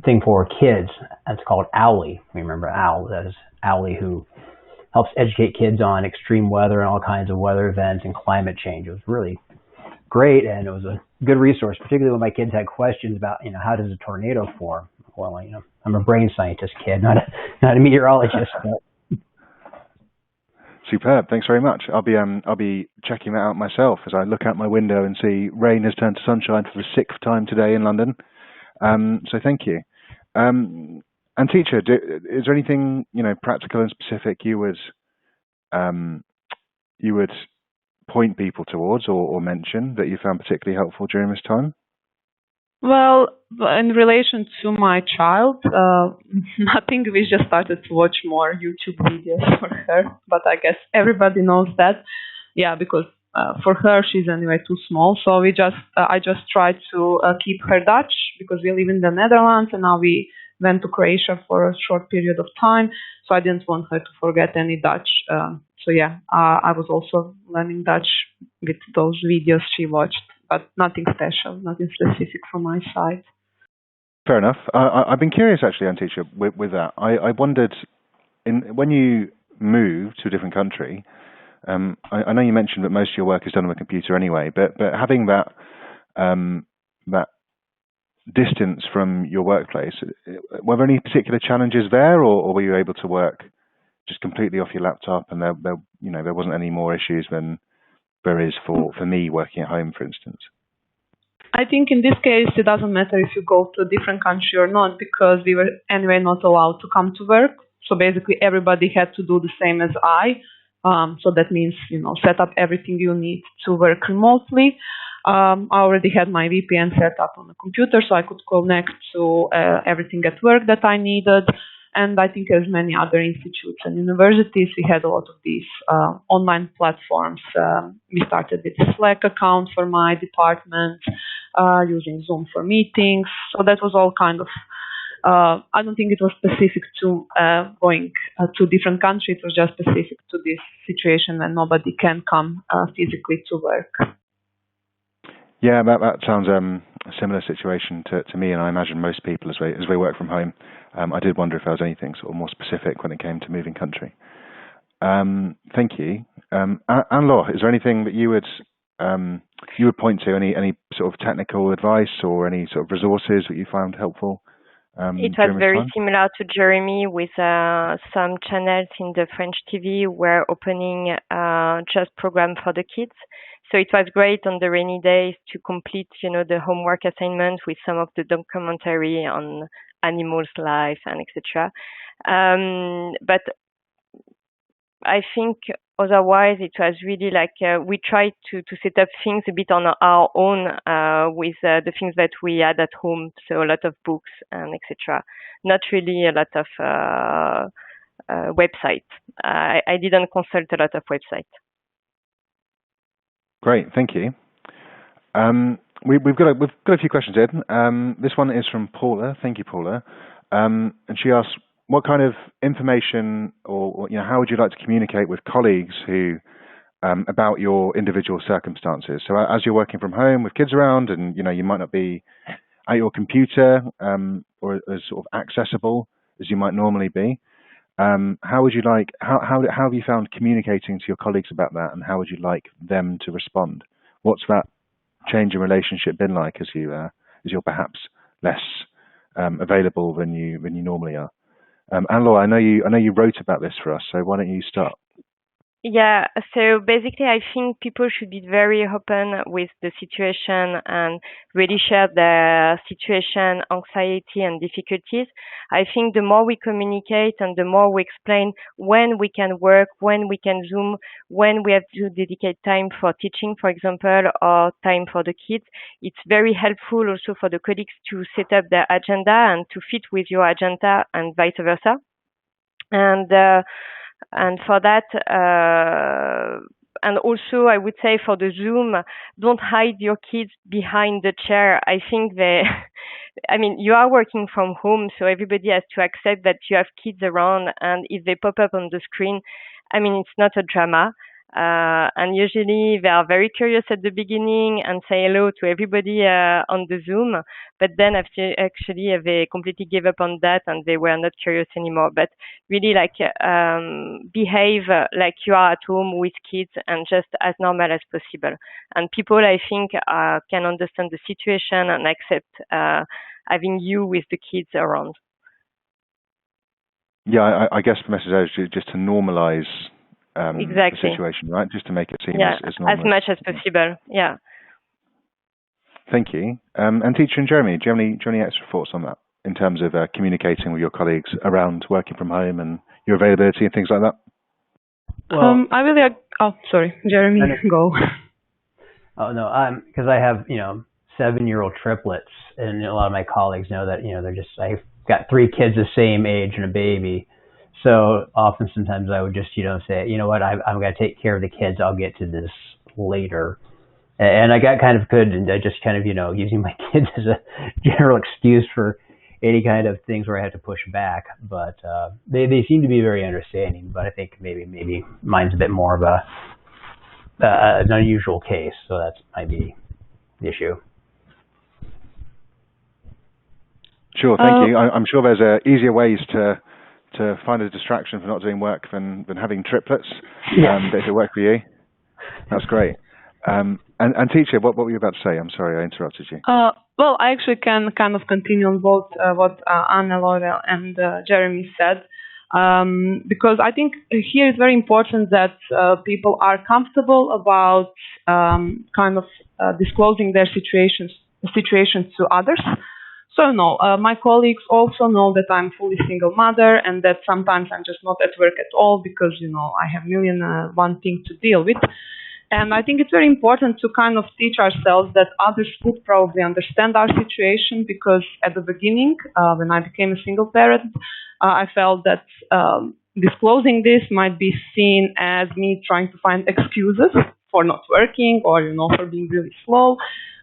thing for kids. It's called OWLI. Remember OWL? That is OWLI, who helps educate kids on extreme weather and all kinds of weather events and climate change. It was really great, and it was a good resource, particularly when my kids had questions about, how does a tornado form? Well, I'm a brain scientist kid, not a meteorologist. But. Superb. Thanks very much. I'll be checking that out myself as I look out my window and see rain has turned to sunshine for the 6th time today in London. So thank you. And teacher, is there anything practical and specific you would point people towards or mention that you found particularly helpful during this time? Well, in relation to my child, nothing. We just started to watch more YouTube videos for her, but I guess everybody knows that. Yeah, because for her, she's anyway too small. So I just tried to keep her Dutch, because we live in the Netherlands, and now we went to Croatia for a short period of time. So I didn't want her to forget any Dutch. So yeah, I was also learning Dutch with those videos she watched, but nothing special, nothing specific from my side. Fair enough. I've been curious actually, Anticia, with that. I wondered, when you move to a different country, I know you mentioned that most of your work is done on a computer anyway, but having that distance from your workplace, were there any particular challenges there, or were you able to work just completely off your laptop, and there wasn't any more issues than there is for me working at home, for instance? I think in this case, it doesn't matter if you go to a different country or not, because we were anyway not allowed to come to work. So basically everybody had to do the same as I. So that means, set up everything you need to work remotely. I already had my VPN set up on the computer, so I could connect to everything at work that I needed. And I think as many other institutes and universities, we had a lot of these online platforms. We started with a Slack account for my department, using Zoom for meetings. So that was all kind of, I don't think it was specific to going to different countries. It was just specific to this situation when nobody can come physically to work. Yeah, that sounds a similar situation to me, and I imagine most people as we work from home. I did wonder if there was anything sort of more specific when it came to moving country. Thank you. Anne-Laure, is there anything that you would point to, any sort of technical advice or any sort of resources that you found helpful It was very similar to Jeremy, with some channels in the French TV were opening just program for the kids. So it was great on the rainy days to complete, the homework assignment with some of the documentary on animals' life and etc. But I think otherwise it was really like we tried to set up things a bit on our own with the things that we had at home. So a lot of books and etc. Not really a lot of websites. I didn't consult a lot of websites. Great, thank you. We've got a few questions in. This one is from Paula. Thank you, Paula. And she asks, what kind of information, or how would you like to communicate with colleagues who about your individual circumstances? So as you're working from home with kids around, and you might not be at your computer or as sort of accessible as you might normally be. How would you like? How have you found communicating to your colleagues about that, and how would you like them to respond? What's that change in relationship been like as you're perhaps less available than you normally are? Anne-Laure, I know you wrote about this for us, so why don't you start? Yeah, so basically I think people should be very open with the situation and really share their situation, anxiety and difficulties. I think the more we communicate and the more we explain when we can work, when we can Zoom, when we have to dedicate time for teaching, for example, or time for the kids, it's very helpful also for the colleagues to set up their agenda and to fit with your agenda and vice versa. And for that, and also I would say for the Zoom, don't hide your kids behind the chair. I think you are working from home, so everybody has to accept that you have kids around, and if they pop up on the screen, it's not a drama. And usually they are very curious at the beginning and say hello to everybody on the Zoom, but then actually they completely gave up on that and they were not curious anymore. But really behave like you are at home with kids and just as normal as possible. And people, I think, can understand the situation and accept having you with the kids around. Yeah, I guess the message is just to normalize exactly. the situation, right? Just to make it seem as normal as much as possible. Yeah. Thank you. And teacher and Jeremy, do you have any extra thoughts on that in terms of communicating with your colleagues around working from home and your availability and things like that? Well, sorry, Jeremy, go. Oh no, because I have 7-year-old triplets, and a lot of my colleagues know that I've got 3 kids the same age and a baby. So often, sometimes I would just, say, you know what, I'm going to take care of the kids. I'll get to this later. And I got kind of good, and I just kind of, using my kids as a general excuse for any kind of things where I have to push back. But they seem to be very understanding. But I think maybe mine's a bit more of an unusual case. So that might be the issue. Sure, thank you. I'm sure there's easier ways to find a distraction for not doing work than having triplets. That if it worked for you, that's great. And teacher, what were you about to say? I'm sorry, I interrupted you. Well, I actually can kind of continue on both what Anne-Laure and Jeremy said, because I think here it's very important that people are comfortable about kind of disclosing their situations to others. So no, my colleagues also know that I'm fully single mother and that sometimes I'm just not at work at all because, I have one thing to deal with. And I think it's very important to kind of teach ourselves that others would probably understand our situation, because at the beginning, when I became a single parent, I felt that disclosing this might be seen as me trying to find excuses for not working or, for being really slow.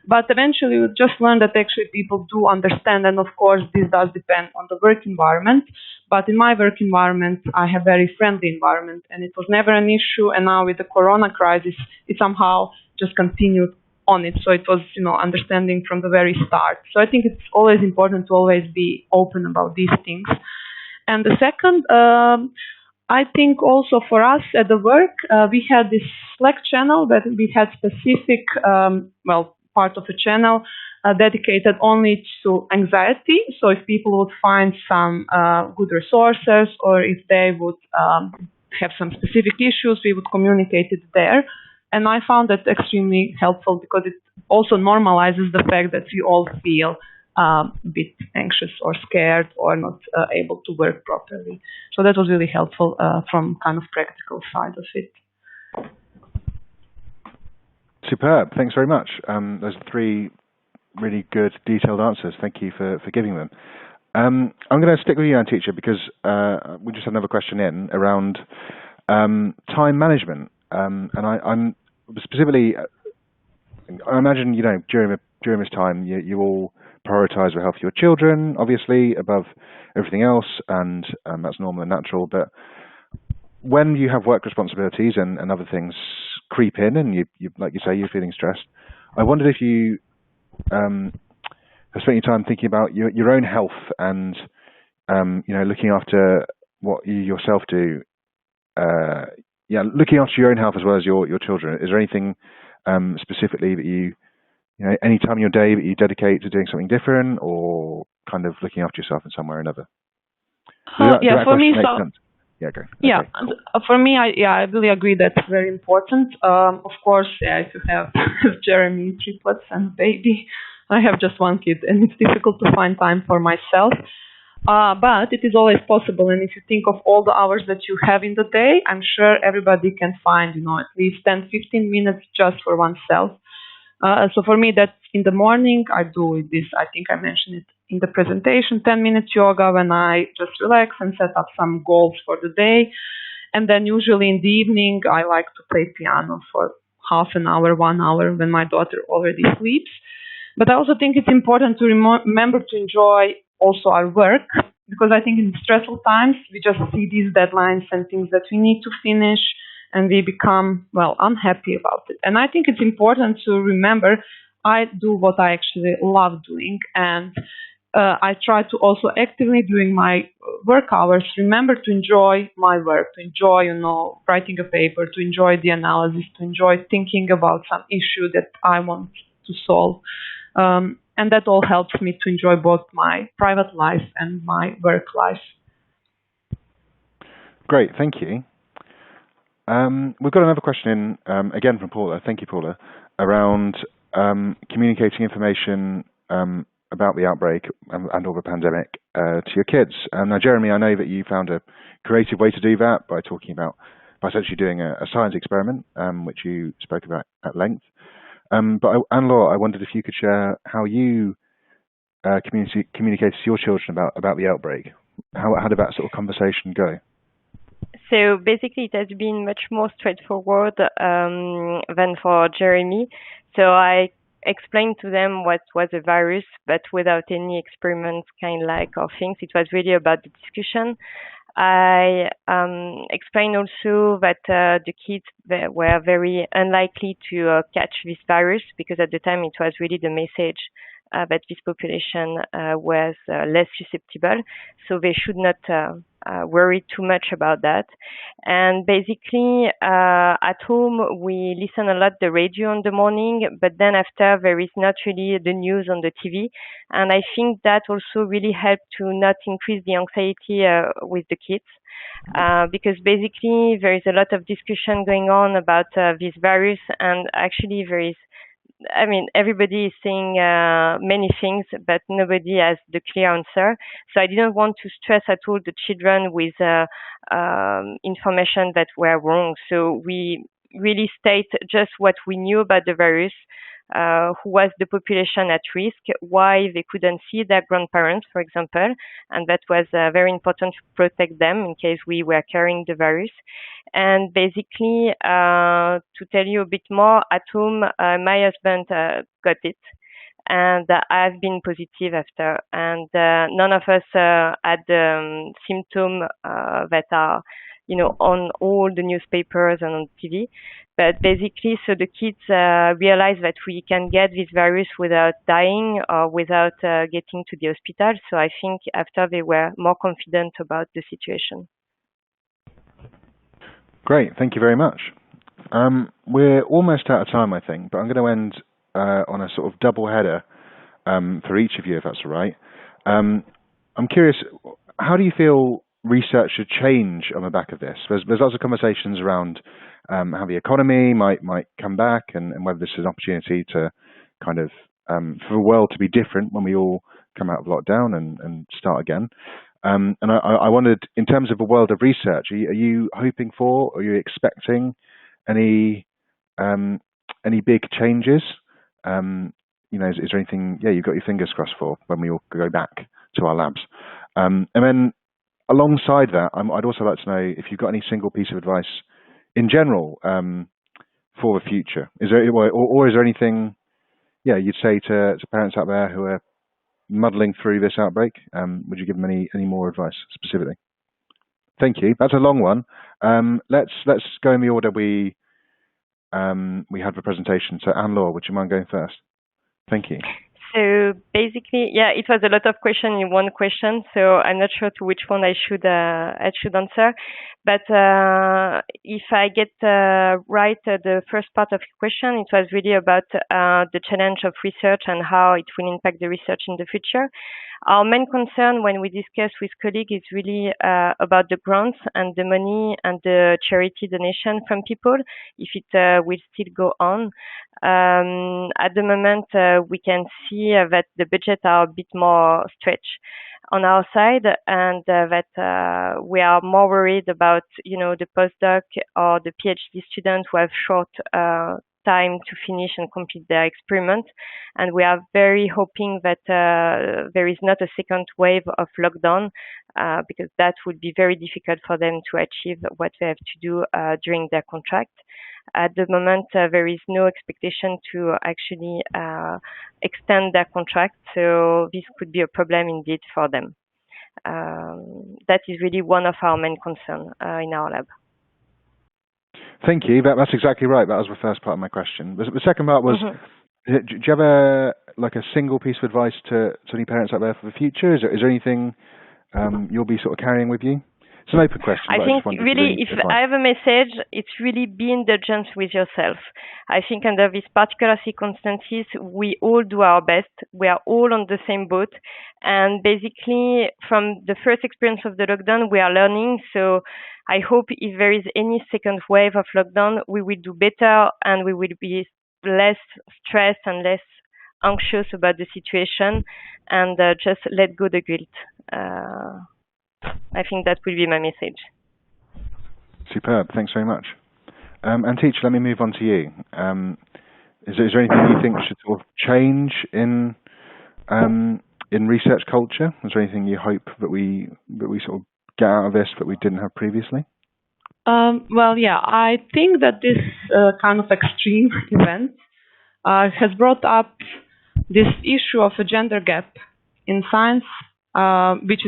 But eventually we just learned that actually people do understand, and of course this does depend on the work environment. But in my work environment, I have very friendly environment, and it was never an issue. And now with the Corona crisis, it somehow just continued on it. So it was, understanding from the very start. So I think it's always important to always be open about these things. And the second, I think also for us at the work, we had this Slack channel that we had specific, part of a channel dedicated only to anxiety. So if people would find some good resources, or if they would have some specific issues, we would communicate it there. And I found that extremely helpful because it also normalizes the fact that we all feel a bit anxious or scared or not able to work properly. So that was really helpful from kind of practical side of it. Superb. Thanks very much. Those are 3 really good, detailed answers. Thank you for giving them. I'm going to stick with you, Anne Teacher, because we just had another question in around time management. And I'm specifically, I imagine, you know, during this time, you all prioritize the health of your children, obviously, above everything else, and that's normal and natural. But when you have work responsibilities and other things creep in, and you like you say, you're feeling stressed, I wondered if you have spent your time thinking about your own health and you know, looking after what you yourself do. Looking after your own health as well as your children. Is there anything specifically that you know, any time in your day that you dedicate to doing something different, or kind of looking after yourself in some way or another? For me, sense? Yeah, go. Yeah, okay, cool. For me, I really agree that's very important. Of course, if you have Jeremy, triplets, and baby, I have just 1 kid, and it's difficult to find time for myself. But it is always possible, and if you think of all the hours that you have in the day, I'm sure everybody can find, you know, at least 10-15 minutes just for oneself. So for me, that's in the morning. I do this, I think I mentioned it in the presentation, 10 minutes yoga when I just relax and set up some goals for the day. And then usually in the evening, I like to play piano for half an hour, 1 hour when my daughter already sleeps. But I also think it's important to remember to enjoy also our work, because I think in stressful times, we just see these deadlines and things that we need to finish, and we become, well, unhappy about it. And I think it's important to remember I do what I actually love doing, and I try to also actively during my work hours remember to enjoy my work, to enjoy, you know, writing a paper, to enjoy the analysis, to enjoy thinking about some issue that I want to solve. And that all helps me to enjoy both my private life and my work life. Great, thank you. We've got another question in, again from Paula. Thank you, Paula, around communicating information about the outbreak and or the pandemic to your kids. Now, Jeremy, I know that you found a creative way to do that by essentially doing a science experiment, which you spoke about at length. But Anne-Laure, I wondered if you could share how you communicated to your children about the outbreak. How did that sort of conversation go? So basically, it has been much more straightforward than for Jeremy. So I explained to them what was a virus, but without any experiments or things. It was really about the discussion. I explained also that the kids were very unlikely to catch this virus, because at the time it was really the message that this population was less susceptible, so they should not worry too much about that. And basically, at home, we listen a lot the radio in the morning, but then after there is not really the news on the TV. And I think that also really helped to not increase the anxiety with the kids. Because basically there is a lot of discussion going on about this virus, and actually everybody is saying many things, but nobody has the clear answer. So I didn't want to stress at all the children with information that were wrong. So we really state just what we knew about the virus, who was the population at risk, why they couldn't see their grandparents, for example, and that was very important to protect them in case we were carrying the virus. And basically, to tell you a bit more, at home, my husband got it, and I've been positive after, and none of us had symptoms that are, on all the newspapers and on TV. But basically, so the kids realize that we can get this virus without dying or without getting to the hospital. So I think after they were more confident about the situation. Great, thank you very much. We're almost out of time, I think, but I'm going to end on a sort of double header for each of you, if that's all right. I'm curious, how do you feel research should change on the back of this? There's lots of conversations around how the economy might come back, and whether this is an opportunity to kind of for the world to be different when we all come out of lockdown and start again. And I wondered, in terms of the world of research, are you hoping for, are you expecting any big changes? You know, is there anything, you've got your fingers crossed for when we all go back to our labs? And then alongside that, I'd also like to know if you've got any single piece of advice in general for the future. Is there, or is there anything, you'd say to parents out there who are muddling through this outbreak? Would you give them any more advice specifically? Thank you. That's a long one. Let's go in the order we had the presentation. So Anne-Laure, would you mind going first? Thank you. So basically, it was a lot of questions in one question. So I'm not sure to which one I should answer. But if I get right, the first part of your question, it was really about the challenge of research and how it will impact the research in the future. Our main concern when we discuss with colleagues is really about the grants and the money and the charity donation from people, if it will still go on. At the moment, we can see that the budgets are a bit more stretched on our side, and that we are more worried about, the postdoc or the PhD students who have short time to finish and complete their experiment. And we are very hoping that there is not a second wave of lockdown, because that would be very difficult for them to achieve what they have to do during their contract. At the moment, there is no expectation to actually extend their contract, so this could be a problem indeed for them. That is really one of our main concerns in our lab. Thank you. That's exactly right. That was the first part of my question. The second part was, do you have a single piece of advice to any parents out there for the future? Is there anything you'll be sort of carrying with you? It's an open question. I think really, if I have a message, it's really be indulgent with yourself. I think under these particular circumstances, we all do our best. We are all on the same boat. And basically, from the first experience of the lockdown, we are learning. So I hope if there is any second wave of lockdown, we will do better and we will be less stressed and less anxious about the situation, and just let go the guilt. I think that will be my message. Superb. Thanks very much. And teacher, let me move on to you. Is there anything you think should sort of change in research culture? Is there anything you hope that we sort of get out of this that we didn't have previously? I think that this kind of extreme event has brought up this issue of a gender gap in science, which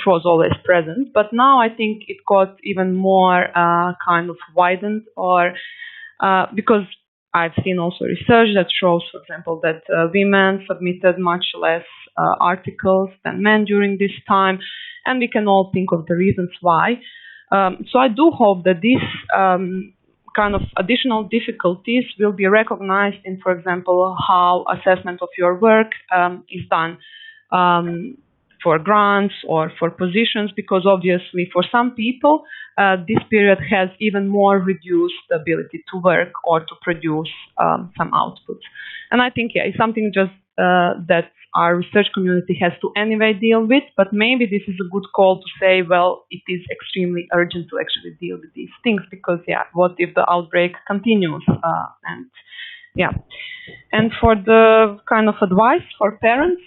was always present, but now I think it got even more kind of widened, or because I've seen also research that shows, for example, that women submitted much less articles than men during this time, and we can all think of the reasons why. So I do hope that these kind of additional difficulties will be recognized in, for example, how assessment of your work is done for grants or for positions, because obviously for some people this period has even more reduced the ability to work or to produce some outputs. And I think it's something just that our research community has to anyway deal with, but maybe this is a good call to say, well, it is extremely urgent to actually deal with these things, because what if the outbreak continues? And for the kind of advice for parents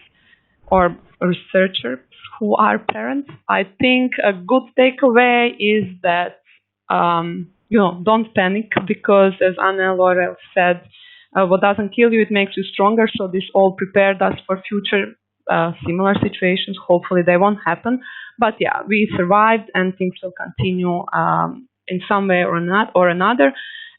or researchers who are parents, I think a good takeaway is that don't panic, because as Anne-Laure said, what doesn't kill you, it makes you stronger. So this all prepared us for future similar situations. Hopefully they won't happen, but we survived, and things will continue in some way or another.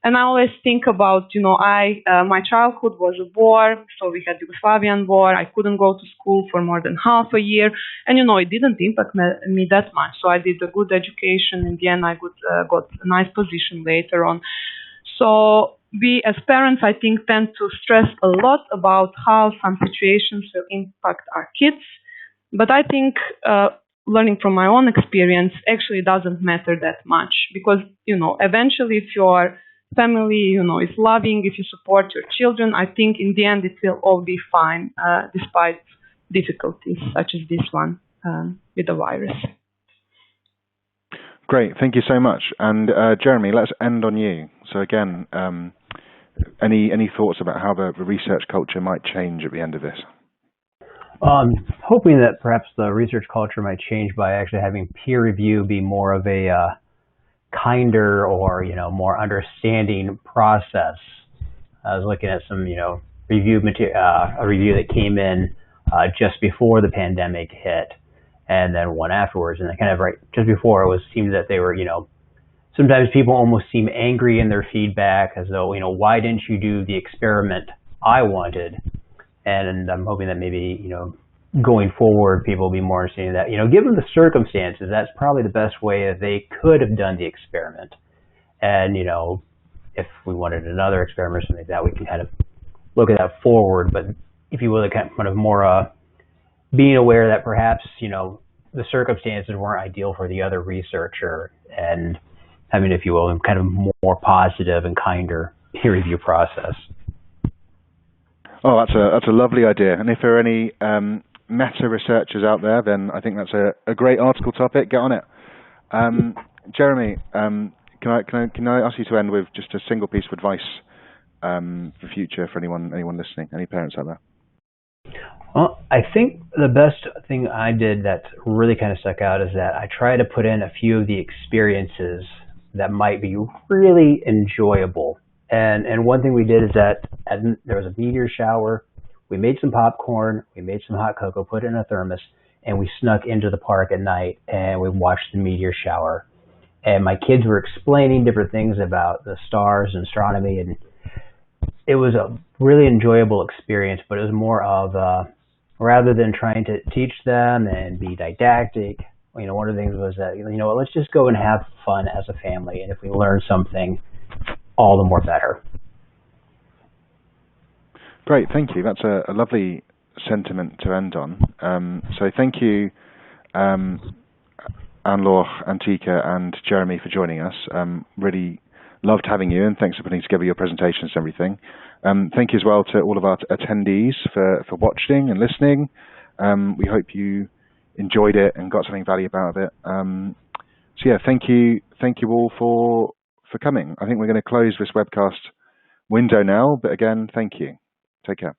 And I always think about, my childhood was a war, so we had the Yugoslavian war. I couldn't go to school for more than half a year, and it didn't impact me that much. So I did a good education. In the end, I got a nice position later on. So we as parents, I think, tend to stress a lot about how some situations will impact our kids. But I think learning from my own experience actually doesn't matter that much because, eventually if your family, is loving, if you support your children, I think in the end it will all be fine, despite difficulties such as this one with the virus. Great, thank you so much. And Jeremy, let's end on you. So again, any thoughts about how the research culture might change at the end of this? Hoping that perhaps the research culture might change by actually having peer review be more of a kinder or more understanding process. I was looking at some review material, a review that came in just before the pandemic hit, and then one afterwards, and kind of right just before it seemed that they were sometimes people almost seem angry in their feedback, as though why didn't you do the experiment I wanted? And I'm hoping that maybe, going forward, people will be more understanding that, given the circumstances, that's probably the best way that they could have done the experiment. And, if we wanted another experiment or something like that, we can kind of look at that forward. But if you will, kind of more being aware that perhaps, the circumstances weren't ideal for the other researcher, and having, if you will, kind of more positive and kinder peer review process. Oh, that's a lovely idea. And if there are any meta researchers out there, then I think that's a great article topic. Get on it. Jeremy, can I ask you to end with just a single piece of advice for future for anyone listening, any parents out there? Well, I think the best thing I did that really kind of stuck out is that I try to put in a few of the experiences that might be really enjoyable. And one thing we did is that there was a meteor shower. We made some popcorn, we made some hot cocoa, put it in a thermos, and we snuck into the park at night and we watched the meteor shower. And my kids were explaining different things about the stars and astronomy, and it was a really enjoyable experience, but it was more of rather than trying to teach them and be didactic, one of the things was that, let's just go and have fun as a family. And if we learn something, all the more better. Great, thank you. That's a lovely sentiment to end on. So thank you, Anne-Laure, Antika, and Jeremy for joining us. Really loved having you, and thanks for putting together your presentations and everything. Thank you as well to all of our attendees for watching and listening. We hope you enjoyed it and got something valuable out of it. So yeah, thank you all for coming. I think we're going to close this webcast window now, but again, thank you. Take care.